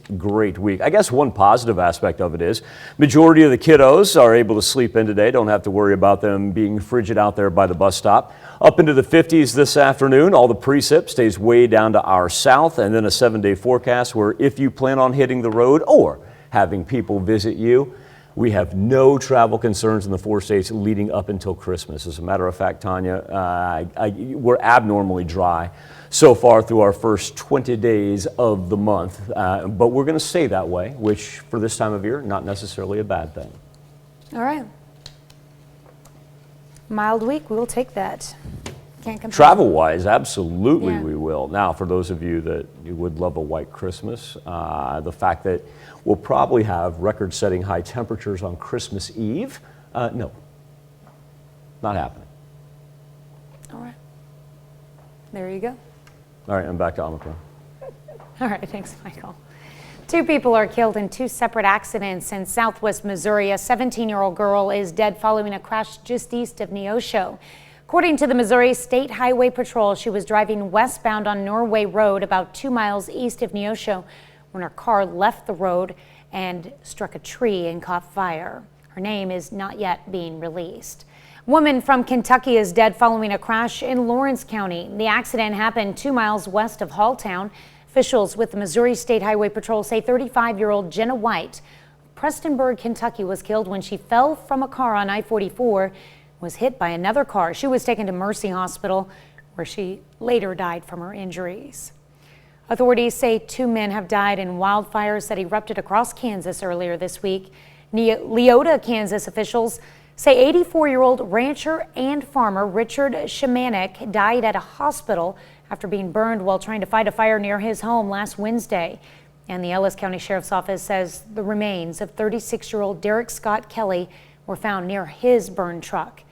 week. I guess one positive aspect of it is majority of the kiddos are able to sleep in today. Don't have to worry about them being frigid out there by the bus stop. Up into the 50s this afternoon. All the precip stays way down to our south, and then a 7-day forecast where if you plan on hitting the road or having people visit you, we have no travel concerns in the 4 states leading up until Christmas. As a matter of fact, Tanya, we're abnormally dry so far through our first 20 days of the month, but we're going to stay that way, which for this time of year, not necessarily a bad thing. All right. Mild week, we will take that. Can't complain. Travel-wise, absolutely we will. Now, for those of you that would love a white Christmas, the fact that we'll probably have record-setting high temperatures on Christmas Eve, no, not happening. All right. There you go. All right, I'm back to Omicron. All right, thanks, Michael. 2 people are killed in 2 separate accidents in southwest Missouri. A 17-year-old girl is dead following a crash just east of Neosho. According to the Missouri State Highway Patrol, she was driving westbound on Norway Road about 2 miles east of Neosho when her car left the road and struck a tree and caught fire. Her name is not yet being released. A woman from Kentucky is dead following a crash in Lawrence County. The accident happened 2 miles west of Halltown. Officials with the Missouri State Highway Patrol say 35-year-old Jenna White of Prestonburg, Kentucky was killed when she fell from a car on I-44, was hit by another car. She was taken to Mercy Hospital, where she later died from her injuries. Authorities say 2 men have died in wildfires that erupted across Kansas earlier this week. Leota, Kansas officials say 84-year-old rancher and farmer Richard Shemanek died at a hospital after being burned while trying to fight a fire near his home last Wednesday. And the Ellis County Sheriff's Office says the remains of 36-year-old Derek Scott Kelly were found near his burned truck.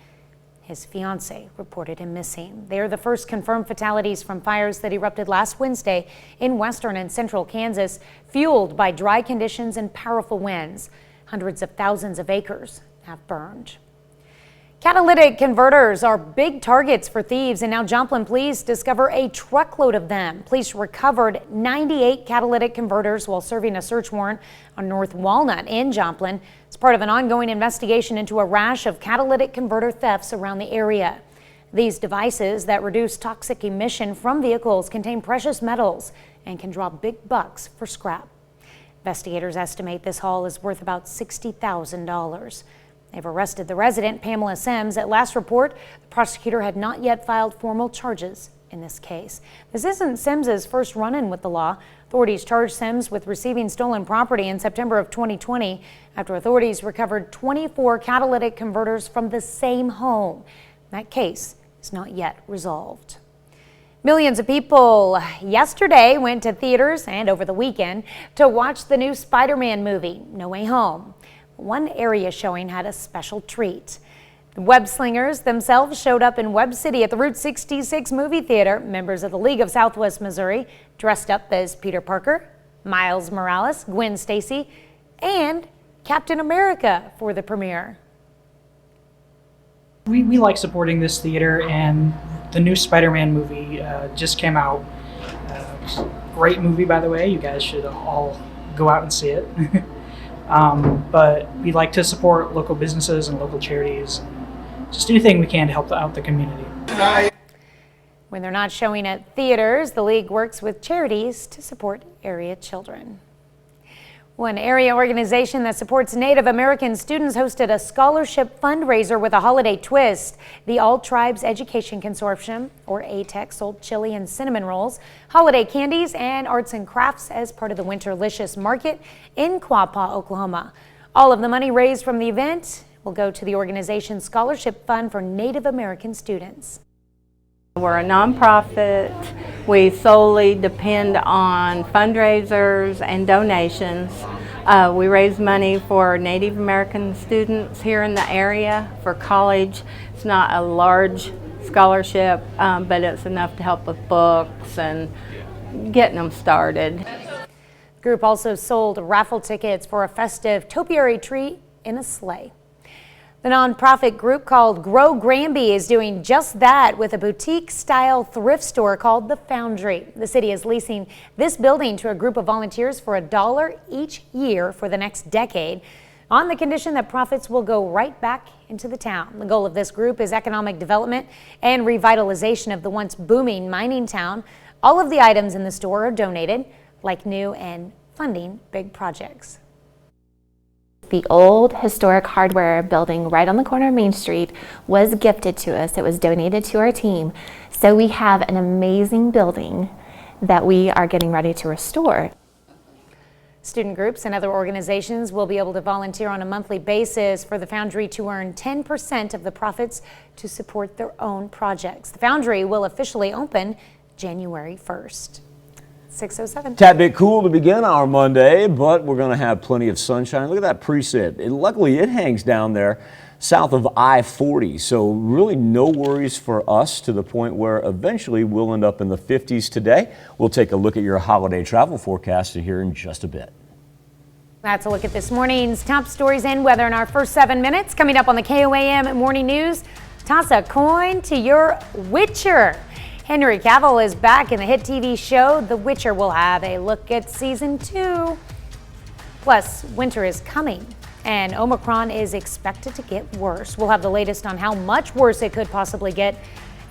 His fiancée reported him missing. They are the first confirmed fatalities from fires that erupted last Wednesday in western and central Kansas, fueled by dry conditions and powerful winds. Hundreds of thousands of acres have burned. Catalytic converters are big targets for thieves, and now Joplin police discover a truckload of them. Police recovered 98 catalytic converters while serving a search warrant on North Walnut in Joplin. It's part of an ongoing investigation into a rash of catalytic converter thefts around the area. These devices that reduce toxic emission from vehicles contain precious metals and can draw big bucks for scrap. Investigators estimate this haul is worth about $60,000. They've arrested the resident, Pamela Sims. At last report, the prosecutor had not yet filed formal charges in this case. This isn't Sims's first run-in with the law. Authorities charged Sims with receiving stolen property in September of 2020 after authorities recovered 24 catalytic converters from the same home. That case is not yet resolved. Millions of people yesterday went to theaters and over the weekend to watch the new Spider-Man movie, No Way Home. One area showing had a special treat. The web slingers themselves showed up in Web City at the Route 66 movie theater. Members of the League of Southwest Missouri dressed up as Peter Parker, Miles Morales, Gwen Stacy, and Captain America for the premiere. We like supporting this theater, and the new Spider-Man movie just came out. Great movie, by the way. You guys should all go out and see it. But we like to support local businesses and local charities, just anything we can to help out the community. When they're not showing at theaters, the League works with charities to support area children. One area organization that supports Native American students hosted a scholarship fundraiser with a holiday twist. The All Tribes Education Consortium, or ATEC, sold chili and cinnamon rolls, holiday candies, and arts and crafts as part of the Winterlicious Market in Quapaw, Oklahoma. All of the money raised from the event will go to the organization's scholarship fund for Native American students. We're a nonprofit. We solely depend on fundraisers and donations. We raise money for Native American students here in the area for college. It's not a large scholarship, but it's enough to help with books and getting them started. The group also sold raffle tickets for a festive topiary treat in a sleigh. The nonprofit group called Grow Granby is doing just that with a boutique-style thrift store called The Foundry. The city is leasing this building to a group of volunteers for $1 each year for the next decade, on the condition that profits will go right back into the town. The goal of this group is economic development and revitalization of the once booming mining town. All of the items in the store are donated, like new and funding big projects. The old historic hardware building right on the corner of Main Street was gifted to us. It was donated to our team. So we have an amazing building that we are getting ready to restore. Student groups and other organizations will be able to volunteer on a monthly basis for the Foundry to earn 10% of the profits to support their own projects. The Foundry will officially open January 1st. 6:07. Tad bit cool to begin our Monday, but we're going to have plenty of sunshine. Look at that precip. Luckily, it hangs down there south of I-40, so really no worries for us to the point where eventually we'll end up in the 50s today. We'll take a look at your holiday travel forecast here in just a bit. That's a look at this morning's top stories and weather in our first 7 minutes. Coming up on the KOAM Morning News, toss a coin to your Witcher. Henry Cavill is back in the hit TV show The Witcher. We'll have a look at season 2. Plus, winter is coming and Omicron is expected to get worse. We'll have the latest on how much worse it could possibly get.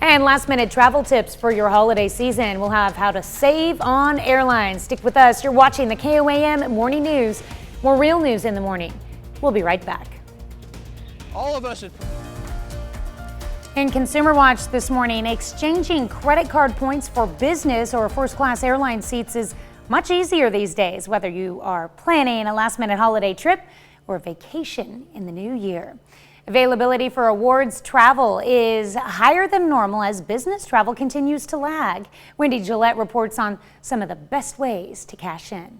And last minute travel tips for your holiday season. We'll have how to save on airlines. Stick with us. You're watching the KOAM Morning News. More real news in the morning. We'll be right back. All of us In Consumer Watch this morning, exchanging credit card points for business or first-class airline seats is much easier these days, whether you are planning a last-minute holiday trip or a vacation in the new year. Availability for awards travel is higher than normal as business travel continues to lag. Wendy Gillette reports on some of the best ways to cash in.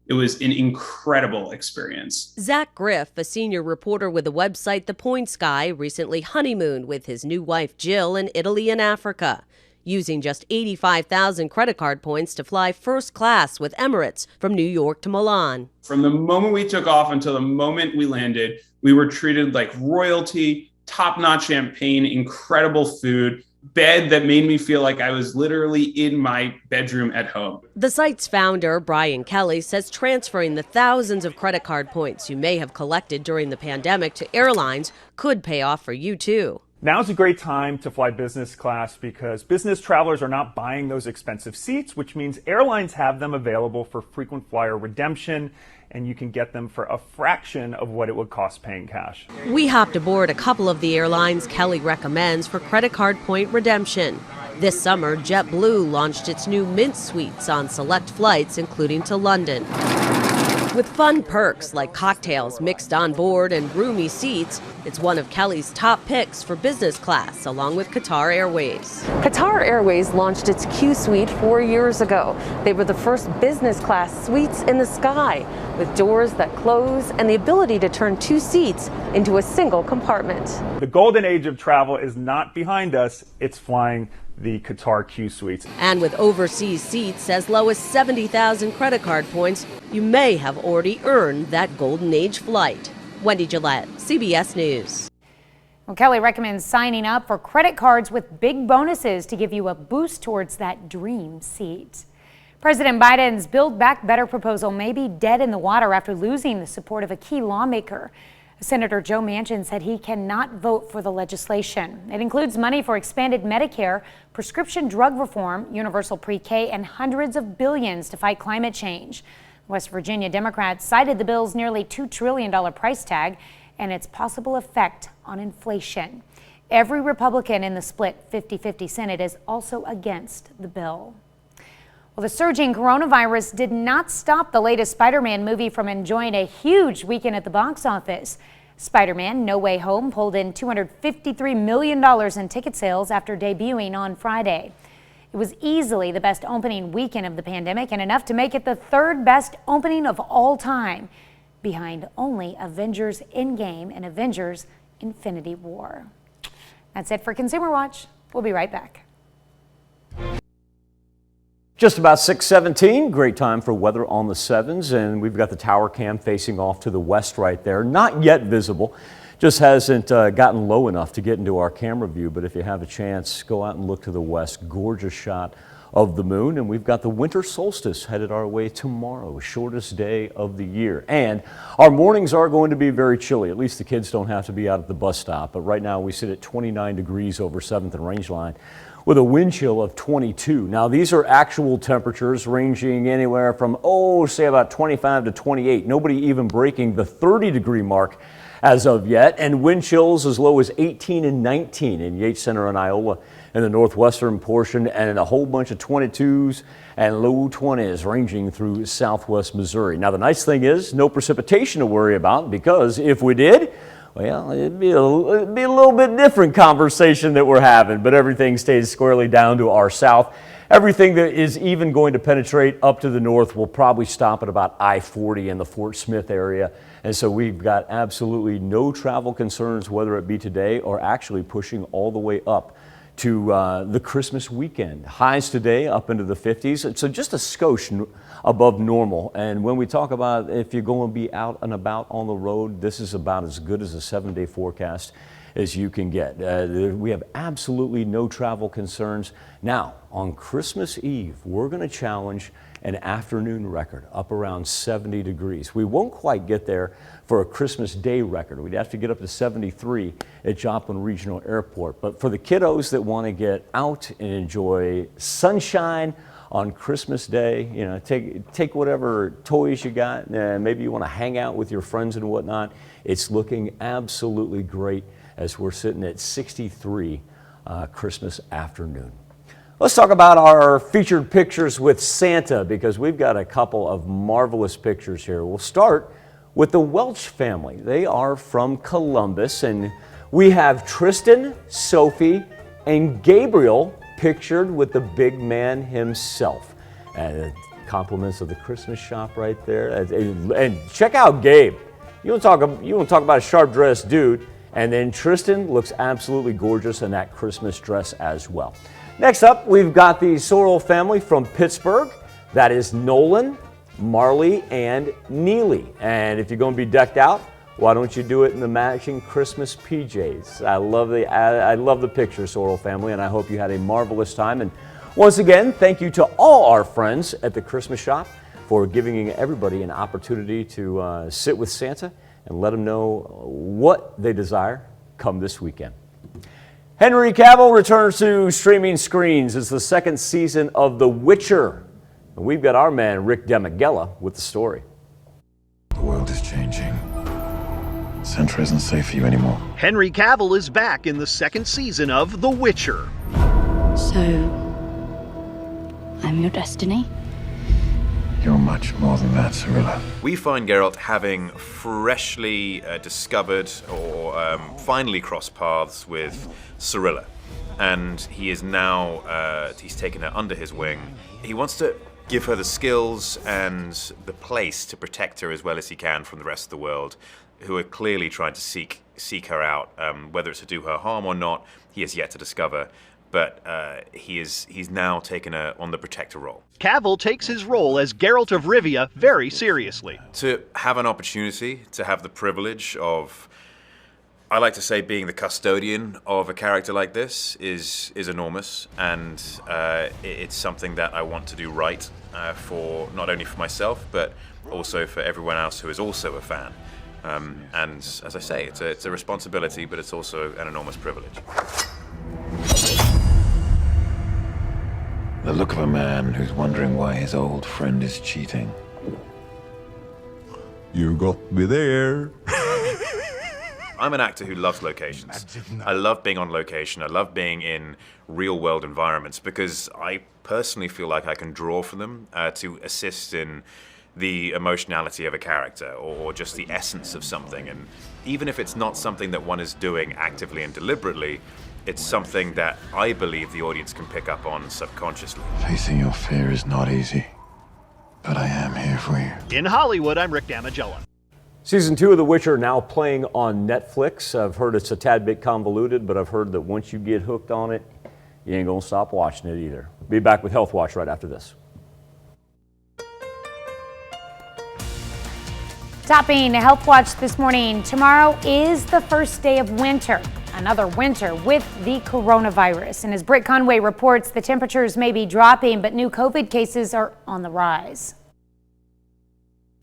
It was an incredible experience. Zach Griff, a senior reporter with the website The Points Guy, recently honeymooned with his new wife Jill in Italy and Africa, using just 85,000 credit card points to fly first class with Emirates from New York to Milan. From the moment we took off until the moment we landed, we were treated like royalty, top-notch champagne, incredible food, bed that made me feel like I was literally in my bedroom at home. The site's founder, Brian Kelly, says transferring the thousands of credit card points you may have collected during the pandemic to airlines could pay off for you too. Now's a great time to fly business class because business travelers are not buying those expensive seats, which means airlines have them available for frequent flyer redemption, and you can get them for a fraction of what it would cost paying cash. We hopped aboard a couple of the airlines Kelly recommends for credit card point redemption. This summer, JetBlue launched its new Mint Suites on select flights, including to London. With fun perks like cocktails mixed on board and roomy seats, it's one of Kelly's top picks for business class, along with Qatar Airways. Qatar Airways launched its Q Suite 4 years ago. They were the first business class suites in the sky, with doors that close and the ability to turn 2 seats into a single compartment. The golden age of travel is not behind us, it's flying the Qatar Q Suites. And with overseas seats as low as 70,000 credit card points, you may have already earned that golden age flight. Wendy Gillette, CBS News. Well, Kelly recommends signing up for credit cards with big bonuses to give you a boost towards that dream seat. President Biden's Build Back Better proposal may be dead in the water after losing the support of a key lawmaker. Senator Joe Manchin said he cannot vote for the legislation. It includes money for expanded Medicare, prescription drug reform, universal pre-K, and hundreds of billions to fight climate change. West Virginia Democrats cited the bill's nearly $2 trillion price tag and its possible effect on inflation. Every Republican in the split 50-50 Senate is also against the bill. Well, the surging coronavirus did not stop the latest Spider-Man movie from enjoying a huge weekend at the box office. Spider-Man: No Way Home pulled in $253 million in ticket sales after debuting on Friday. It was easily the best opening weekend of the pandemic and enough to make it the 3rd best opening of all time, behind only Avengers Endgame and Avengers Infinity War. That's it for Consumer Watch. We'll be right back. Just about 6:17, great time for weather on the 7s, and we've got the tower cam facing off to the west right there, not yet visible. just hasn't gotten low enough to get into our camera view. But if you have a chance, go out and look to the west. Gorgeous shot of the moon, and we've got the winter solstice headed our way tomorrow, shortest day of the year. And our mornings are going to be very chilly. At least the kids don't have to be out at the bus stop. But right now we sit at 29 degrees over 7th and Rangeline with a wind chill of 22. Now these are actual temperatures ranging anywhere from, say about 25 to 28. Nobody even breaking the 30-degree mark as of yet, and wind chills as low as 18 and 19 in Yates Center and Iola in the northwestern portion, and a whole bunch of 22s and low 20s ranging through southwest Missouri. Now the nice thing is no precipitation to worry about, because if we did, well, it'd be a little bit different conversation that we're having, but everything stays squarely down to our south. Everything that is even going to penetrate up to the north will probably stop at about I-40 in the Fort Smith area. And so we've got absolutely no travel concerns, whether it be today or actually pushing all the way up to the Christmas weekend. Highs today up into the 50s, so just a skosh above normal. And when we talk about if you're going to be out and about on the road, this is about as good as a 7-day forecast as you can get. We have absolutely no travel concerns. Now, on Christmas Eve, we're going to challenge an afternoon record up around 70 degrees. We won't quite get there for a Christmas Day record. We'd have to get up to 73 at Joplin Regional Airport. But for the kiddos that want to get out and enjoy sunshine on Christmas Day, you know, take whatever toys you got. Maybe you want to hang out with your friends and whatnot. It's looking absolutely great as we're sitting at 63 Christmas afternoon. Let's talk about our featured pictures with Santa, because we've got a couple of marvelous pictures here. We'll start with the Welch family. They are from Columbus, and we have Tristan, Sophie, and Gabriel pictured with the big man himself. Compliments of the Christmas shop right there. And check out Gabe. You want to talk about a sharp-dressed dude. And then Tristan looks absolutely gorgeous in that Christmas dress as well. Next up, we've got the Sorrell family from Pittsburgh. That is Nolan, Marley, and Neely. And if you're going to be decked out, why don't you do it in the matching Christmas PJs? I love the picture, Sorrell family, and I hope you had a marvelous time. And once again, thank you to all our friends at the Christmas shop for giving everybody an opportunity to sit with Santa and let them know what they desire come this weekend. Henry Cavill returns to streaming screens as the second season of The Witcher. And we've got our man Rick Demigella with the story. The world is changing. Centra isn't safe for you anymore. Henry Cavill is back in the second season of The Witcher. So, I'm your destiny? You're much more than that, Cirilla. We find Geralt having freshly discovered or finally crossed paths with Cirilla. And he is now, he's taken her under his wing. He wants to give her the skills and the place to protect her as well as he can from the rest of the world, who are clearly trying to seek her out. Whether it's to do her harm or not, he has yet to discover. But he's now taken on the protector role. Cavill takes his role as Geralt of Rivia very seriously. To have an opportunity, to have the privilege of, I like to say, being the custodian of a character like this is enormous, and it's something that I want to do right for not only for myself, but also for everyone else who is also a fan. And as I say, it's a responsibility, but it's also an enormous privilege. The look of a man who's wondering why his old friend is cheating. You got me there. I'm an actor who loves locations. I love being on location. I love being in real-world environments because I personally feel like I can draw from them to assist in the emotionality of a character or just the essence of something. And even if it's not something that one is doing actively and deliberately, it's something that I believe the audience can pick up on subconsciously. Facing your fear is not easy, but I am here for you. In Hollywood, I'm Rick Damigella. Season 2 of The Witcher now playing on Netflix. I've heard it's a tad bit convoluted, but I've heard that once you get hooked on it, you ain't gonna stop watching it either. Be back with Health Watch right after this. Topping Health Watch this morning, tomorrow is the first day of winter. Another winter with the coronavirus. And as Britt Conway reports, the temperatures may be dropping, but new COVID cases are on the rise.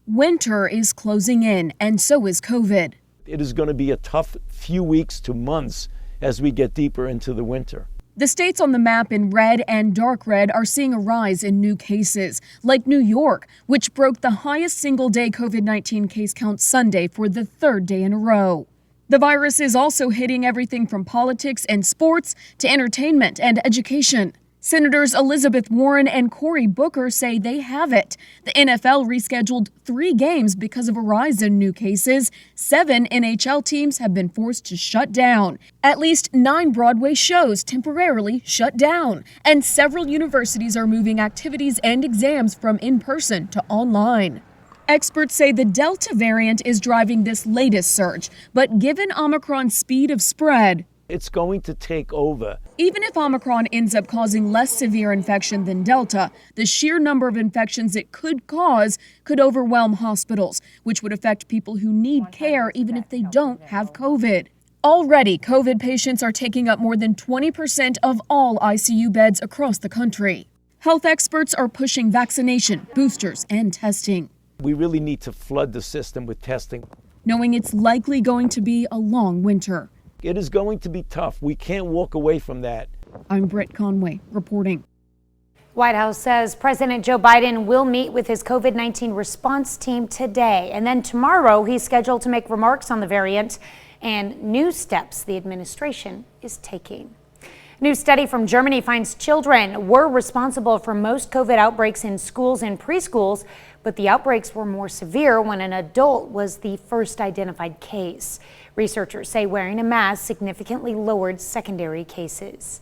Winter is closing in, and so is COVID. It is going to be a tough few weeks to months as we get deeper into the winter. The states on the map in red and dark red are seeing a rise in new cases, like New York, which broke the highest single-day COVID-19 case count Sunday for the third day in a row. The virus is also hitting everything from politics and sports to entertainment and education. Senators Elizabeth Warren and Cory Booker say they have it. The NFL rescheduled 3 games because of a rise in new cases. 7 NHL teams have been forced to shut down. At least 9 Broadway shows temporarily shut down. And several universities are moving activities and exams from in-person to online. Experts say the Delta variant is driving this latest surge, but given Omicron's speed of spread, it's going to take over. Even if Omicron ends up causing less severe infection than Delta, the sheer number of infections it could cause could overwhelm hospitals, which would affect people who need care even if they don't have COVID. Already, COVID patients are taking up more than 20% of all ICU beds across the country. Health experts are pushing vaccination, boosters, and testing. We really need to flood the system with testing, knowing it's likely going to be a long winter. It is going to be tough. We can't walk away from that. I'm Britt Conway reporting. White House says President Joe Biden will meet with his COVID-19 response team today. And then tomorrow he's scheduled to make remarks on the variant and new steps the administration is taking. A new study from Germany finds children were responsible for most COVID outbreaks in schools and preschools, but the outbreaks were more severe when an adult was the first identified case. Researchers say wearing a mask significantly lowered secondary cases.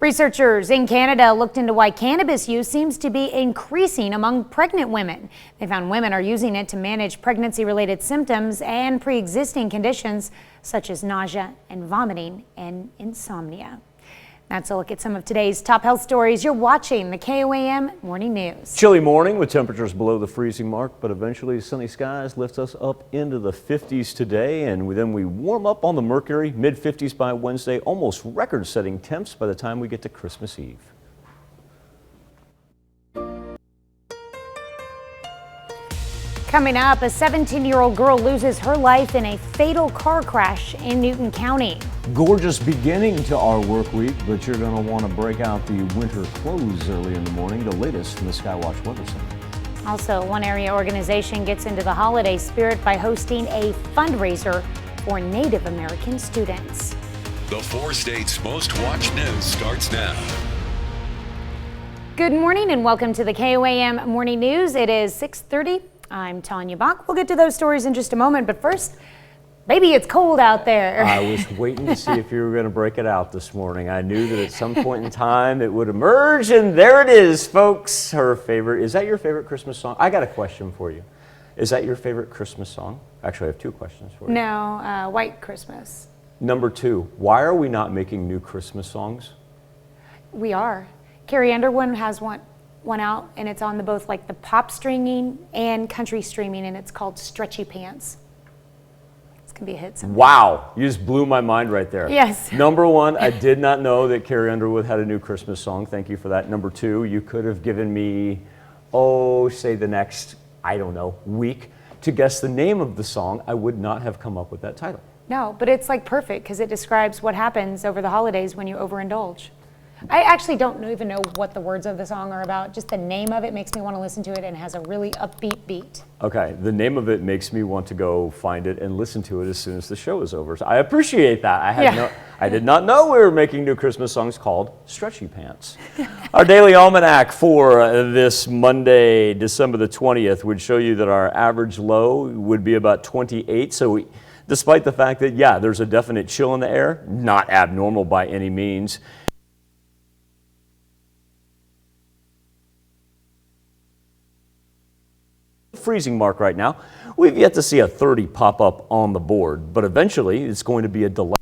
Researchers in Canada looked into why cannabis use seems to be increasing among pregnant women. They found women are using it to manage pregnancy-related symptoms and pre-existing conditions such as nausea and vomiting and insomnia. That's a look at some of today's top health stories. You're watching the KOAM Morning News. Chilly morning with temperatures below the freezing mark, but eventually sunny skies lift us up into the 50s today, and then we warm up on the mercury, mid-50s by Wednesday, almost record-setting temps by the time we get to Christmas Eve. Coming up, a 17-year-old girl loses her life in a fatal car crash in Newton County. Gorgeous beginning to our work week, but you're going to want to break out the winter clothes early in the morning. The latest from the Skywatch Weather Center. Also, one area organization gets into the holiday spirit by hosting a fundraiser for Native American students. The 4 states' most watched news starts now. Good morning and welcome to the KOAM Morning News. It is 6:30. I'm Tanya Bach. We'll get to those stories in just a moment, but first, baby, it's cold out there. I was waiting to see if you were going to break it out this morning. I knew that at some point in time it would emerge, and there it is, folks. Her favorite. Is that your favorite Christmas song? I got a question for you. Is that your favorite Christmas song? Actually, I have 2 questions for you. No, White Christmas. Number 2, why are we not making new Christmas songs? We are. Carrie Underwood has one out, and it's on both like the pop streaming and country streaming, and it's called Stretchy Pants. It's gonna be a hit someday. Wow, you just blew my mind right there. Yes. Number 1, I did not know that Carrie Underwood had a new Christmas song. Thank you for that. Number 2, you could have given me, say the next, I don't know, week to guess the name of the song. I would not have come up with that title. No, but it's like perfect because it describes what happens over the holidays when you overindulge. I actually don't even know what the words of the song are about. Just the name of it makes me want to listen to it, and has a really upbeat beat. Okay, the name of it makes me want to go find it and listen to it as soon as the show is over. So I appreciate that. I did not know we were making new Christmas songs called Stretchy Pants. Our daily almanac for this Monday, December the 20th, would show you that our average low would be about 28. So despite the fact that, there's a definite chill in the air, not abnormal by any means. Freezing mark right now. We've yet to see a 30 pop up on the board, but eventually it's going to be a delay.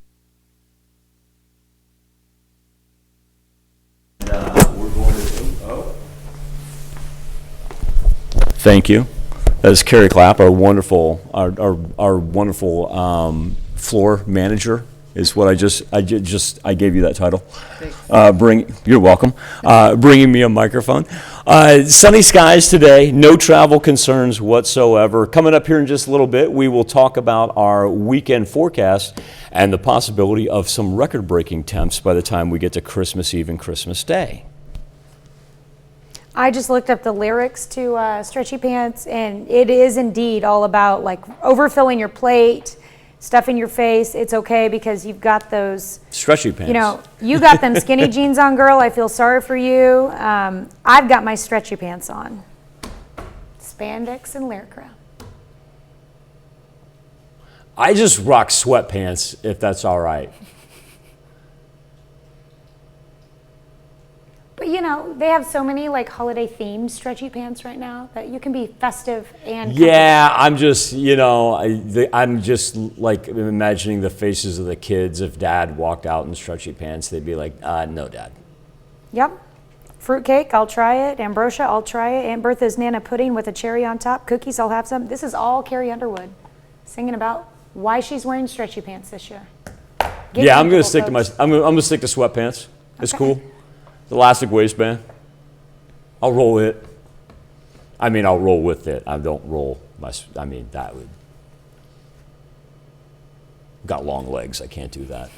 We're going to, Thank you. That's Carrie Clapp, our wonderful floor manager. Is what I gave you that title. You're welcome. Bringing me a microphone. Sunny skies today, no travel concerns whatsoever. Coming up here in just a little bit, we will talk about our weekend forecast and the possibility of some record-breaking temps by the time we get to Christmas Eve and Christmas Day. I just looked up the lyrics to Stretchy Pants, and it is indeed all about like overfilling your plate, stuff in your face. It's okay because you've got those stretchy pants. You know, you got them skinny jeans on, girl. I feel sorry for you. I've got my stretchy pants on. Spandex and Lycra. I just rock sweatpants, if that's all right. But you know, they have so many like holiday themed stretchy pants right now that you can be festive and yeah, I'm just, you know, I'm just like imagining the faces of the kids if Dad walked out in stretchy pants. They'd be like, no, Dad. Yep. Fruitcake, I'll try it. Ambrosia, I'll try it. Aunt Bertha's Nana pudding with a cherry on top. Cookies, I'll have some. This is all Carrie Underwood singing about why she's wearing stretchy pants this year. Yeah, I'm gonna stick to I'm gonna stick to sweatpants. It's cool. Elastic waistband. I'll roll it. I mean, I'll roll with it. I don't roll that would. Got long legs. I can't do that.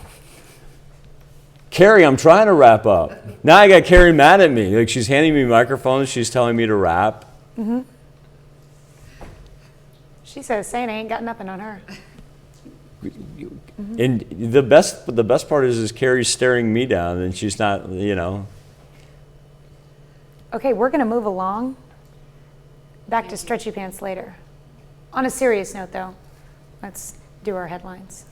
Carrie, I'm trying to wrap up. Now I got Carrie mad at me. Like she's handing me microphones. She's telling me to rap. Mm-hmm. She says, "Saying I ain't got nothing on her." Mm-hmm. And the best part is Carrie's staring me down, and she's not, you know. Okay, we're going to move along. Back to stretchy pants later. On a serious note, though, let's do our headlines.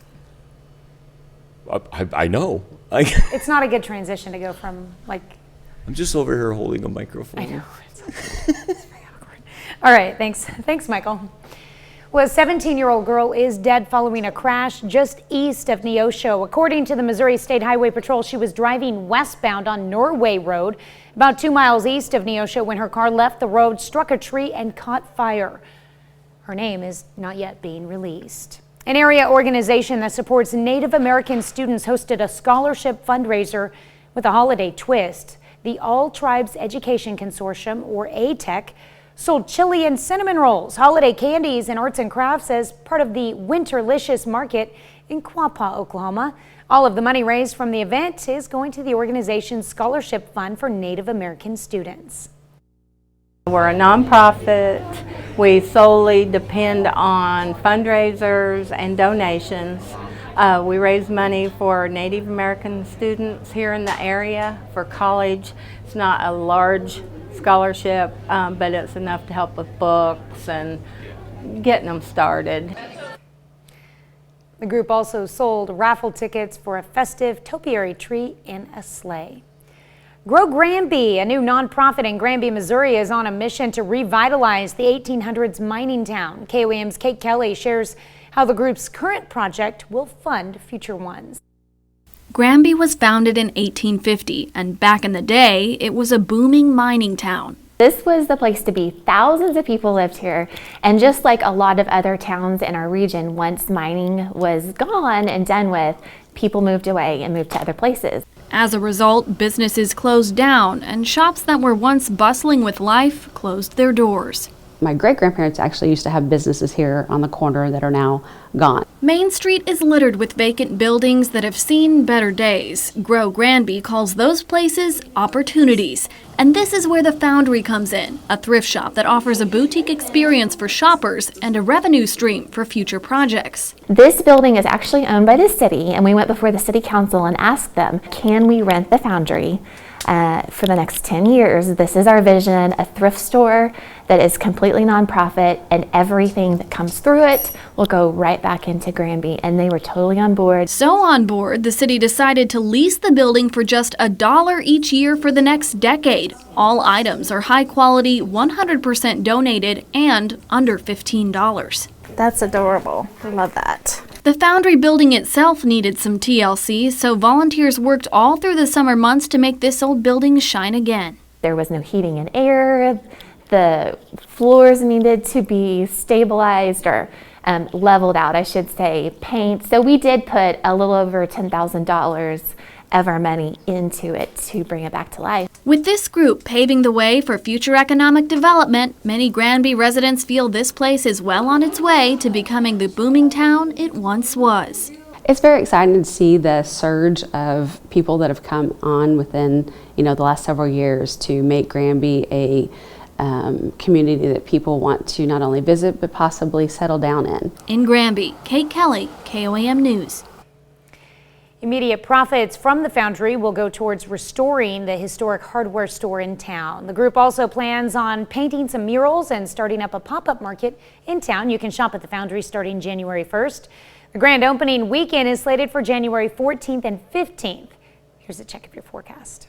I know. It's not a good transition to go from like. I'm just over here holding a microphone. I know. It's very awkward. All right, thanks, Michael. Well, a 17-year-old girl is dead following a crash just east of Neosho. According to the Missouri State Highway Patrol, she was driving westbound on Norway Road, about 2 miles east of Neosho, when her car left the road, struck a tree, and caught fire. Her name is not yet being released. An area organization that supports Native American students hosted a scholarship fundraiser with a holiday twist. The All Tribes Education Consortium, or ATEC, sold chili and cinnamon rolls, holiday candies, and arts and crafts as part of the Winterlicious Market in Quapaw, Oklahoma. All of the money raised from the event is going to the organization's scholarship fund for Native American students. We're a nonprofit. We solely depend on fundraisers and donations. We raise money for Native American students here in the area for college. It's not a large scholarship, but it's enough to help with books and getting them started. The group also sold raffle tickets for a festive topiary tree and a sleigh. Grow Granby, a new nonprofit in Granby, Missouri, is on a mission to revitalize the 1800s mining town. KOAM's Kate Kelly shares how the group's current project will fund future ones. Granby was founded in 1850, and back in the day, it was a booming mining town. This was the place to be. Thousands of people lived here, and just like a lot of other towns in our region, once mining was gone and done with, people moved away and moved to other places. As a result, businesses closed down, and shops that were once bustling with life closed their doors. My great-grandparents actually used to have businesses here on the corner that are now gone. Main Street is littered with vacant buildings that have seen better days. Grow Granby calls those places opportunities. And this is where the Foundry comes in, a thrift shop that offers a boutique experience for shoppers and a revenue stream for future projects. This building is actually owned by the city, and we went before the city council and asked them, can we rent the Foundry for the next 10 years? This is our vision, a thrift store that is completely nonprofit, and everything that comes through it will go right back into Granby, and they were totally on board. So on board, the city decided to lease the building for just $1 each year for the next decade. All items are high quality, 100% donated, and under $15. That's adorable. I love that. The Foundry building itself needed some TLC, so volunteers worked all through the summer months to make this old building shine again. There was no heating and air. the floors needed to be stabilized or leveled out, I should say, paint. So we did put a little over $10,000 of our money into it to bring it back to life. With this group paving the way for future economic development, many Granby residents feel this place is well on its way to becoming the booming town it once was. It's very exciting to see the surge of people that have come on within, the last several years to make Granby a community that people want to not only visit but possibly settle down in. In Granby, Kate Kelly, KOAM News. Immediate profits from the foundry will go towards restoring the historic hardware store in town. The group also plans on painting some murals and starting up a pop-up market in town. You can shop at the foundry starting January 1st. The grand opening weekend is slated for January 14th and 15th. Here's a check of your forecast.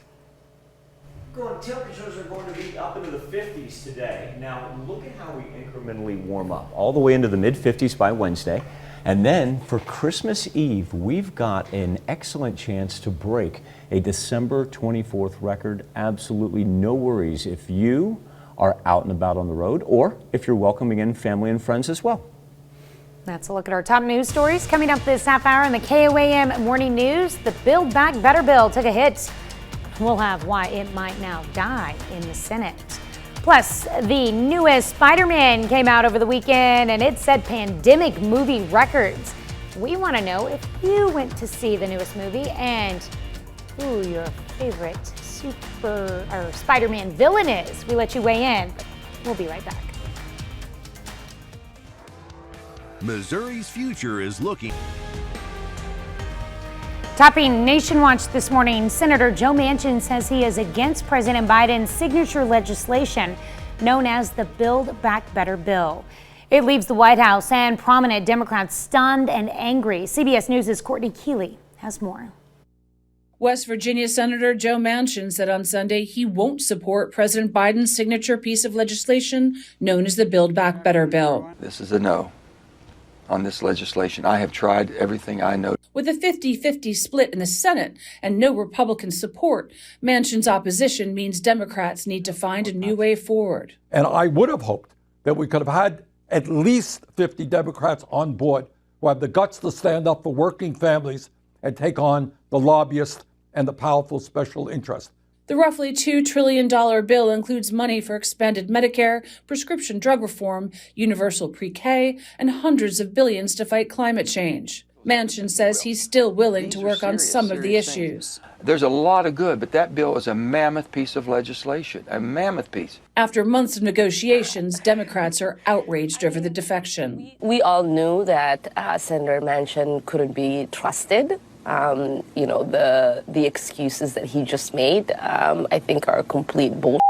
Temperatures are going to be up into the 50s today. Now, look at how we incrementally warm up, all the way into the mid-50s by Wednesday. And then for Christmas Eve, we've got an excellent chance to break a December 24th record. Absolutely no worries if you are out and about on the road or if you're welcoming in family and friends as well. That's a look at our top news stories. Coming up this half hour in the KOAM Morning News, the Build Back Better bill took a hit. We'll have why it might now die in the Senate. Plus, the newest Spider-Man came out over the weekend and it set pandemic movie records. We want to know if you went to see the newest movie and who your favorite Spider-Man villain is. We let you weigh in. We'll be right back. Missouri's future is looking. Topping Nation Watch this morning, Senator Joe Manchin says he is against President Biden's signature legislation known as the Build Back Better bill. It leaves the White House and prominent Democrats stunned and angry. CBS News' Courtney Keeley has more. West Virginia Senator Joe Manchin said on Sunday he won't support President Biden's signature piece of legislation known as the Build Back Better bill. This is a no on this legislation. I have tried everything I know. With a 50-50 split in the Senate and no Republican support, Manchin's opposition means Democrats need to find a new way forward. And I would have hoped that we could have had at least 50 Democrats on board who have the guts to stand up for working families and take on the lobbyists and the powerful special interests. The roughly $2 trillion bill includes money for expanded Medicare, prescription drug reform, universal pre-K, and hundreds of billions to fight climate change. Manchin says he's still willing to work on some of the issues. There's a lot of good, but that bill is a mammoth piece of legislation, a mammoth piece. After months of negotiations, Democrats are outraged over the defection. We all knew that Senator Manchin couldn't be trusted. The excuses that he just made, I think are complete bullshit.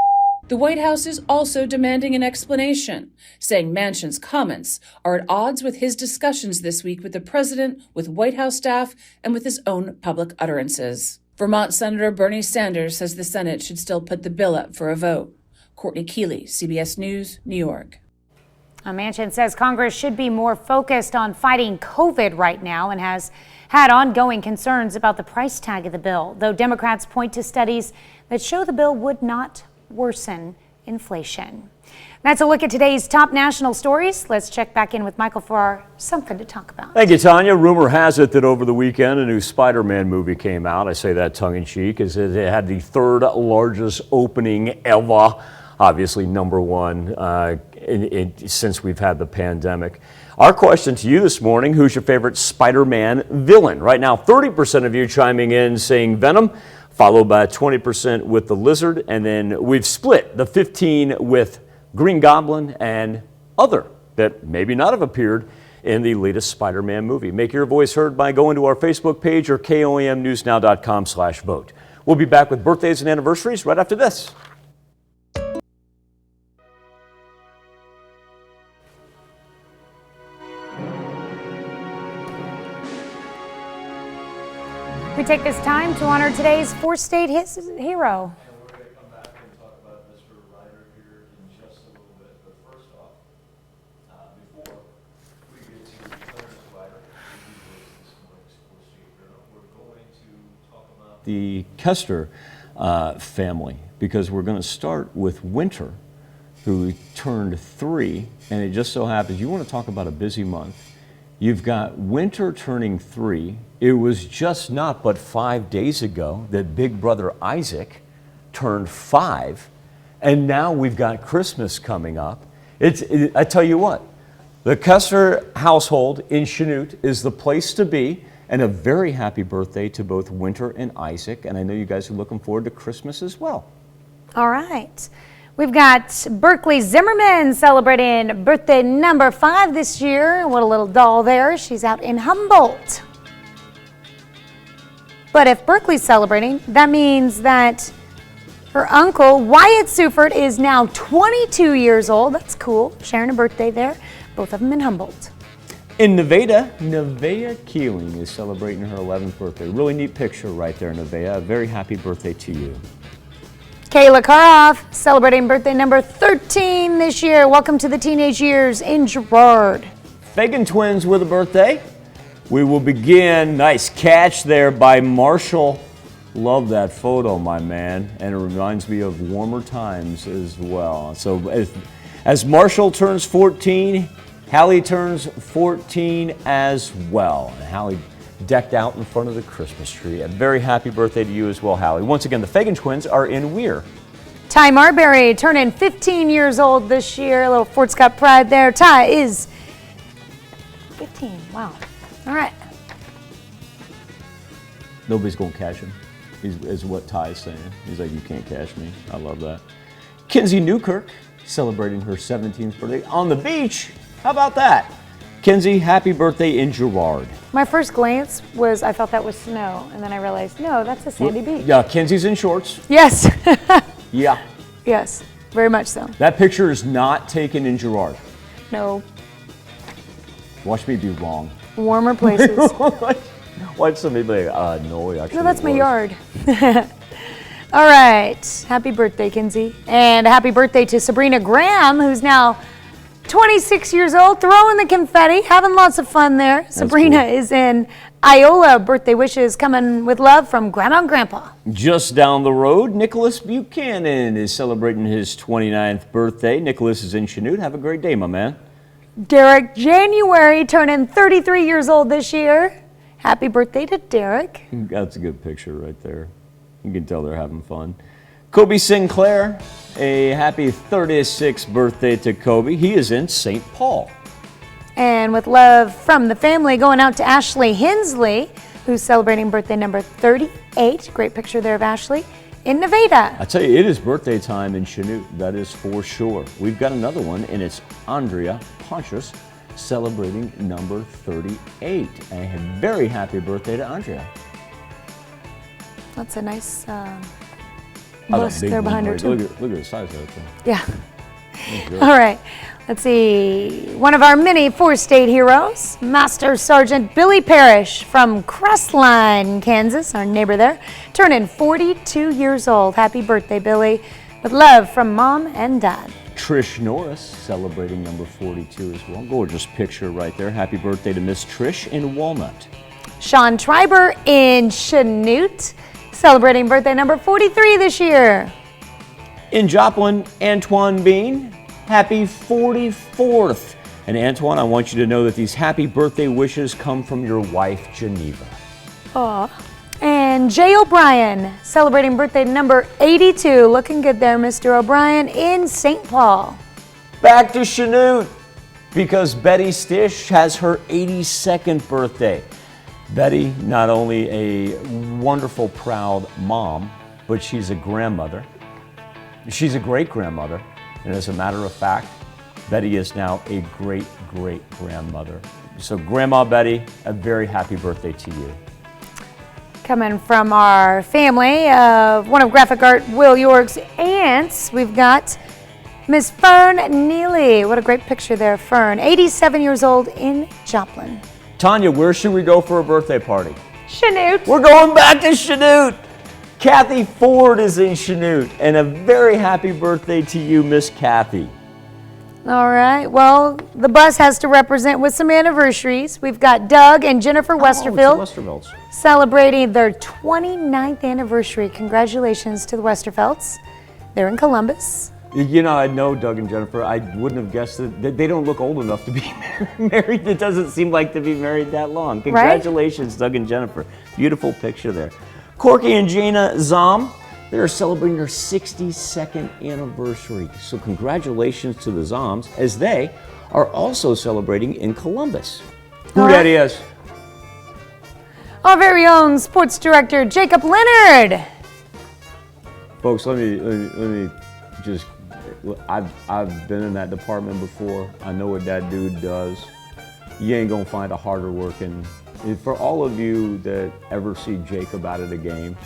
The White House is also demanding an explanation, saying Manchin's comments are at odds with his discussions this week with the president, with White House staff, and with his own public utterances. Vermont Senator Bernie Sanders says the Senate should still put the bill up for a vote. Courtney Keeley, CBS News, New York. Manchin says Congress should be more focused on fighting COVID right now and has had ongoing concerns about the price tag of the bill, though Democrats point to studies that show the bill would not worsen inflation. That's a look at today's top national stories. Let's check back in with Michael for something to talk about. Thank you, Tanya. Rumor has it that over the weekend a new Spider-Man movie came out. I say that tongue-in-cheek as it had the third largest opening ever. Obviously number one since we've had the pandemic. Our question to you this morning, who's your favorite Spider-Man villain? Right now, 30% of you chiming in saying Venom, followed by 20% with the Lizard, and then we've split the 15 with Green Goblin and other that maybe not have appeared in the latest Spider-Man movie. Make your voice heard by going to our Facebook page or KOAMnewsnow.com/vote. We'll be back with birthdays and anniversaries right after this. We take this time to honor today's four-state hero. The Kester family, because we're going to start with winter who turned 3, and it just so happens, you want to talk about a busy month. You've got Winter turning 3. It was just not but 5 days ago that big brother Isaac turned 5, and now we've got Christmas coming up. I tell you what, the Kessler household in Chanute is the place to be, and a very happy birthday to both Winter and Isaac, and I know you guys are looking forward to Christmas as well. All right. We've got Berkeley Zimmerman celebrating birthday number 5 this year. What a little doll there. She's out in Humboldt. But if Berkeley's celebrating, that means that her uncle, Wyatt Suford, is now 22 years old. That's cool. Sharing a birthday there. Both of them in Humboldt. In Nevada, Nevaeh Keeling is celebrating her 11th birthday. Really neat picture right there, Nevaeh. A very happy birthday to you. Kayla Karoff celebrating birthday number 13 this year. Welcome to the teenage years in Girard. Fagan twins with a birthday. We will begin, nice catch there by Marshall. Love that photo, my man. And it reminds me of warmer times as well. So as Marshall turns 14, Hallie turns 14 as well. And Hallie decked out in front of the Christmas tree. A very happy birthday to you as well, Hallie. Once again, the Fagan twins are in Weir. Ty Marbury turning 15 years old this year. A little Fort Scott pride there. Ty is 15. Wow. All right. Nobody's going to catch him, is what Ty is saying. He's like, you can't catch me. I love that. Kinsey Newkirk celebrating her 17th birthday on the beach. How about that? Kinsey, happy birthday in Girard. My first glance was, I thought that was snow, and then I realized, no, that's a sandy beach. Yeah, Kinsey's in shorts. Yes. Yeah. Yes, very much so. That picture is not taken in Girard. No. Watch me be wrong. Warmer places. Watch somebody be like, no, actually. No, that's my yard. All right. Happy birthday, Kinsey. And happy birthday to Sabrina Graham, who's now 26 years old, throwing the confetti, having lots of fun there. That's Sabrina cool. Is in Iola. Birthday wishes coming with love from Grandma and Grandpa. Just down the road, Nicholas Buchanan is celebrating his 29th birthday. Nicholas is in Chanute. Have a great day, my man. Derek January turning 33 years old this year. Happy birthday to Derek. That's a good picture right there. You can tell they're having fun. Kobe Sinclair, a happy 36th birthday to Kobe. He is in St. Paul. And with love from the family, going out to Ashley Hensley, who's celebrating birthday number 38. Great picture there of Ashley in Nevada. I tell you, it is birthday time in Chanute. That is for sure. We've got another one, and it's Andrea Pontius celebrating number 38. And a very happy birthday to Andrea. That's a nice bust there behind her, too. Look at the size of that thing. Yeah. All right. Let's see. One of our many four-state heroes, Master Sergeant Billy Parrish from Crestline, Kansas, our neighbor there, turning 42 years old. Happy birthday, Billy. With love from Mom and Dad. Trish Norris celebrating number 42 as well. Gorgeous picture right there. Happy birthday to Miss Trish in Walnut. Sean Triber in Chanute, celebrating birthday number 43 this year. In Joplin, Antoine Bean, happy 44th. And Antoine, I want you to know that these happy birthday wishes come from your wife, Geneva. Aw. And Jay O'Brien, celebrating birthday number 82. Looking good there, Mr. O'Brien, in St. Paul. Back to Chanute, because Betty Stish has her 82nd birthday. Betty, not only a wonderful, proud mom, but she's a grandmother. She's a great-grandmother. And as a matter of fact, Betty is now a great-great-grandmother. So Grandma Betty, a very happy birthday to you. Coming from our family of one of graphic art Will York's aunts, we've got Miss Fern Neely. What a great picture there, Fern. 87 years old in Joplin. Tanya, where should we go for a birthday party? Chanute. We're going back to Chanute. Kathy Ford is in Chanute, and a very happy birthday to you, Miss Kathy. All right. Well, the bus has to represent with some anniversaries. We've got Doug and Jennifer Westerfield celebrating their 29th anniversary. Congratulations to the Westerfelds. They're in Columbus. You know, I know Doug and Jennifer. I wouldn't have guessed that they don't look old enough to be married. It doesn't seem like to be married that long. Congratulations, Doug and Jennifer. Beautiful picture there. Corky and Jana Zom, they're celebrating their 62nd anniversary. So congratulations to the Zoms, as they are also celebrating in Columbus. Who that is? Our very own sports director, Jacob Leonard. Folks, let me just, I've been in that department before. I know what that dude does. You ain't gonna find a harder working. For all of you that ever see Jacob out at a game,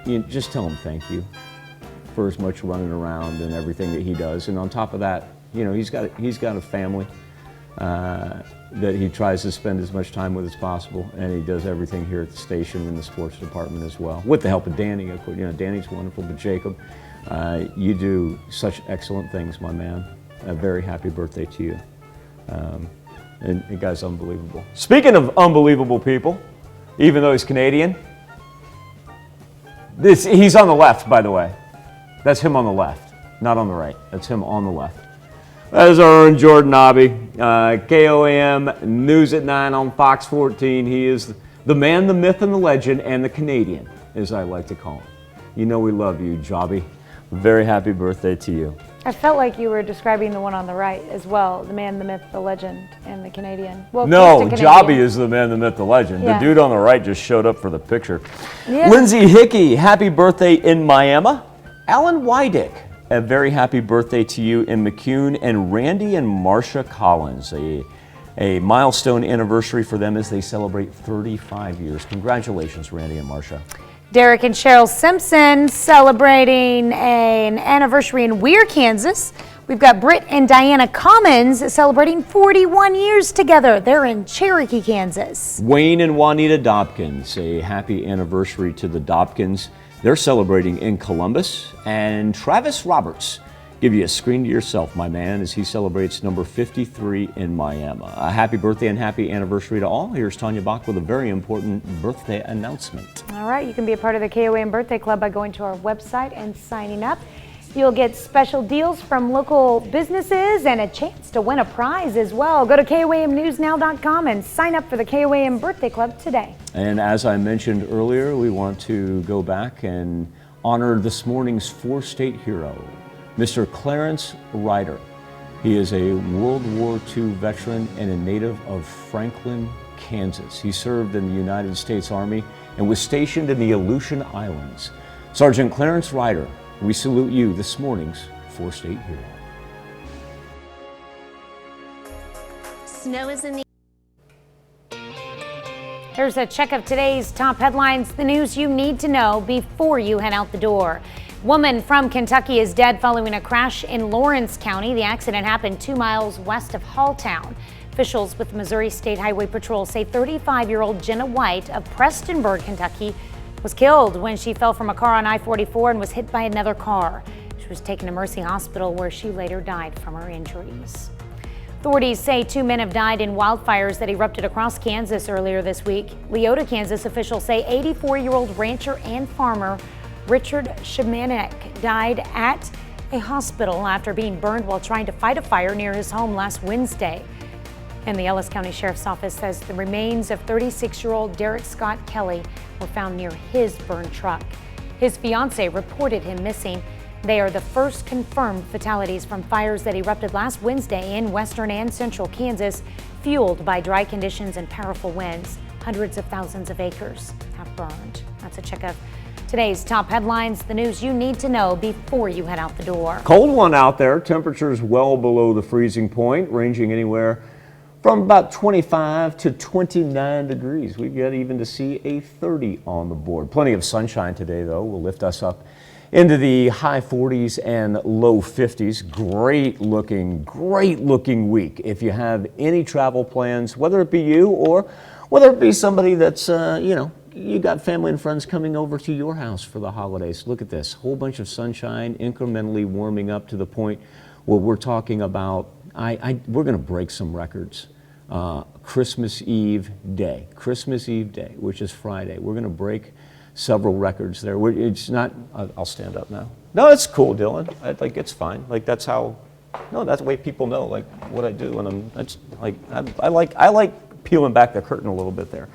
you just tell him thank you for as much running around and everything that he does. And on top of that, you know, he's got a family that he tries to spend as much time with as possible, and he does everything here at the station in the sports department as well, with the help of Danny. Of course, you know, Danny's wonderful, but Jacob, you do such excellent things, my man. A very happy birthday to you. And the guy's unbelievable. Speaking of unbelievable people, even though he's Canadian, he's on the left, by the way. That's him on the left, not on the right. That's him on the left. That is our own Jordan Nobby, KOAM News at 9 on Fox 14. He is the man, the myth, and the legend, and the Canadian, as I like to call him. You know we love you, Jobby. Very happy birthday to you. I felt like you were describing the one on the right as well, the man, the myth, the legend, and the Canadian. Well, no, Jobby is the man, the myth, the legend. Yeah. The dude on the right just showed up for the picture. Yeah. Lindsay Hickey, happy birthday in Miami. Alan Wydick, a very happy birthday to you in McCune. And Randy and Marcia Collins, a milestone anniversary for them as they celebrate 35 years. Congratulations, Randy and Marcia. Derek and Cheryl Simpson celebrating an anniversary in Weir, Kansas. We've got Britt and Diana Commons celebrating 41 years together. They're in Cherokee, Kansas. Wayne and Juanita Dobkins, a happy anniversary to the Dobkins. They're celebrating in Columbus. And Travis Roberts, give you a screen to yourself, my man, as he celebrates number 53 in Miami. A happy birthday and happy anniversary to all. Here's Tanya Bach with a very important birthday announcement. All right, you can be a part of the KOAM Birthday Club by going to our website and signing up. You'll get special deals from local businesses and a chance to win a prize as well. Go to KOAMnewsnow.com and sign up for the KOAM Birthday Club today. And as I mentioned earlier, we want to go back and honor this morning's four-state hero, Mr. Clarence Ryder. He is a World War II veteran and a native of Franklin, Kansas. He served in the United States Army and was stationed in the Aleutian Islands. Sergeant Clarence Ryder, we salute you, this morning's four-state hero. Snow is in the Here's a check of today's top headlines, the news you need to know before you head out the door. Woman from Kentucky is dead following a crash in Lawrence County. The accident happened 2 miles west of Halltown. Officials with Missouri State Highway Patrol say 35-year-old Jenna White of Prestonburg, Kentucky, was killed when she fell from a car on I-44 and was hit by another car. She was taken to Mercy Hospital, where she later died from her injuries. Authorities say 2 men have died in wildfires that erupted across Kansas earlier this week. Leota, Kansas officials say 84-year-old rancher and farmer Richard Shemanek died at a hospital after being burned while trying to fight a fire near his home last Wednesday. And the Ellis County Sheriff's Office says the remains of 36-year-old Derek Scott Kelly were found near his burned truck. His fiancee reported him missing. They are the first confirmed fatalities from fires that erupted last Wednesday in western and central Kansas, fueled by dry conditions and powerful winds. Hundreds of thousands of acres have burned. That's a check of today's top headlines, the news you need to know before you head out the door. Cold one out there. Temperatures well below the freezing point, ranging anywhere from about 25 to 29 degrees. We get even to see a 30 on the board. Plenty of sunshine today, though, will lift us up into the high 40s and low 50s. Great looking week. If you have any travel plans, whether it be you or whether it be somebody that's, you got family and friends coming over to your house for the holidays. Look at this, whole bunch of sunshine, incrementally warming up to the point where we're talking about, we're gonna break some records. Christmas Eve day, which is Friday. We're gonna break several records there. It's not, I'll stand up now. No, it's cool, Dylan. Like, it's fine. Like, that's how, no, that's the way people know, like, what I do. And that's like, I like peeling back the curtain a little bit there.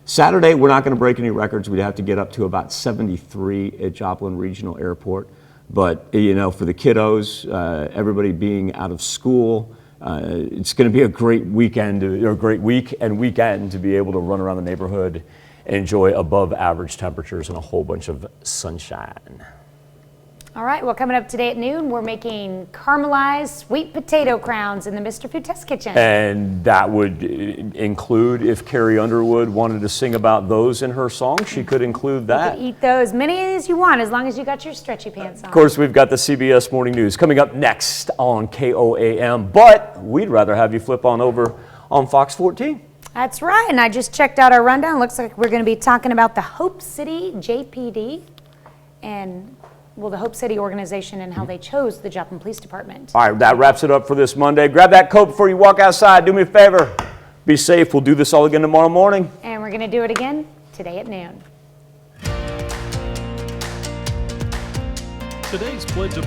Saturday, we're not going to break any records. We'd have to get up to about 73 at Joplin Regional Airport. But, you know, for the kiddos, everybody being out of school, it's going to be a great weekend, or a great week and weekend to be able to run around the neighborhood and enjoy above average temperatures and a whole bunch of sunshine. All right, well, coming up today at noon, we're making caramelized sweet potato crowns in the Mr. Food Test Kitchen. And that would include, if Carrie Underwood wanted to sing about those in her song, she could include that. You can eat those many as you want, as long as you got your stretchy pants on. Of course, we've got the CBS Morning News coming up next on KOAM, but we'd rather have you flip on over on Fox 14. That's right, and I just checked out our rundown. Looks like we're going to be talking about the Hope City JPD and, well, the Hope City organization and how they chose the Joplin Police Department. All right, that wraps it up for this Monday. Grab that coat before you walk outside. Do me a favor. Be safe. We'll do this all again tomorrow morning. And we're going to do it again today at noon. Today's Pledge of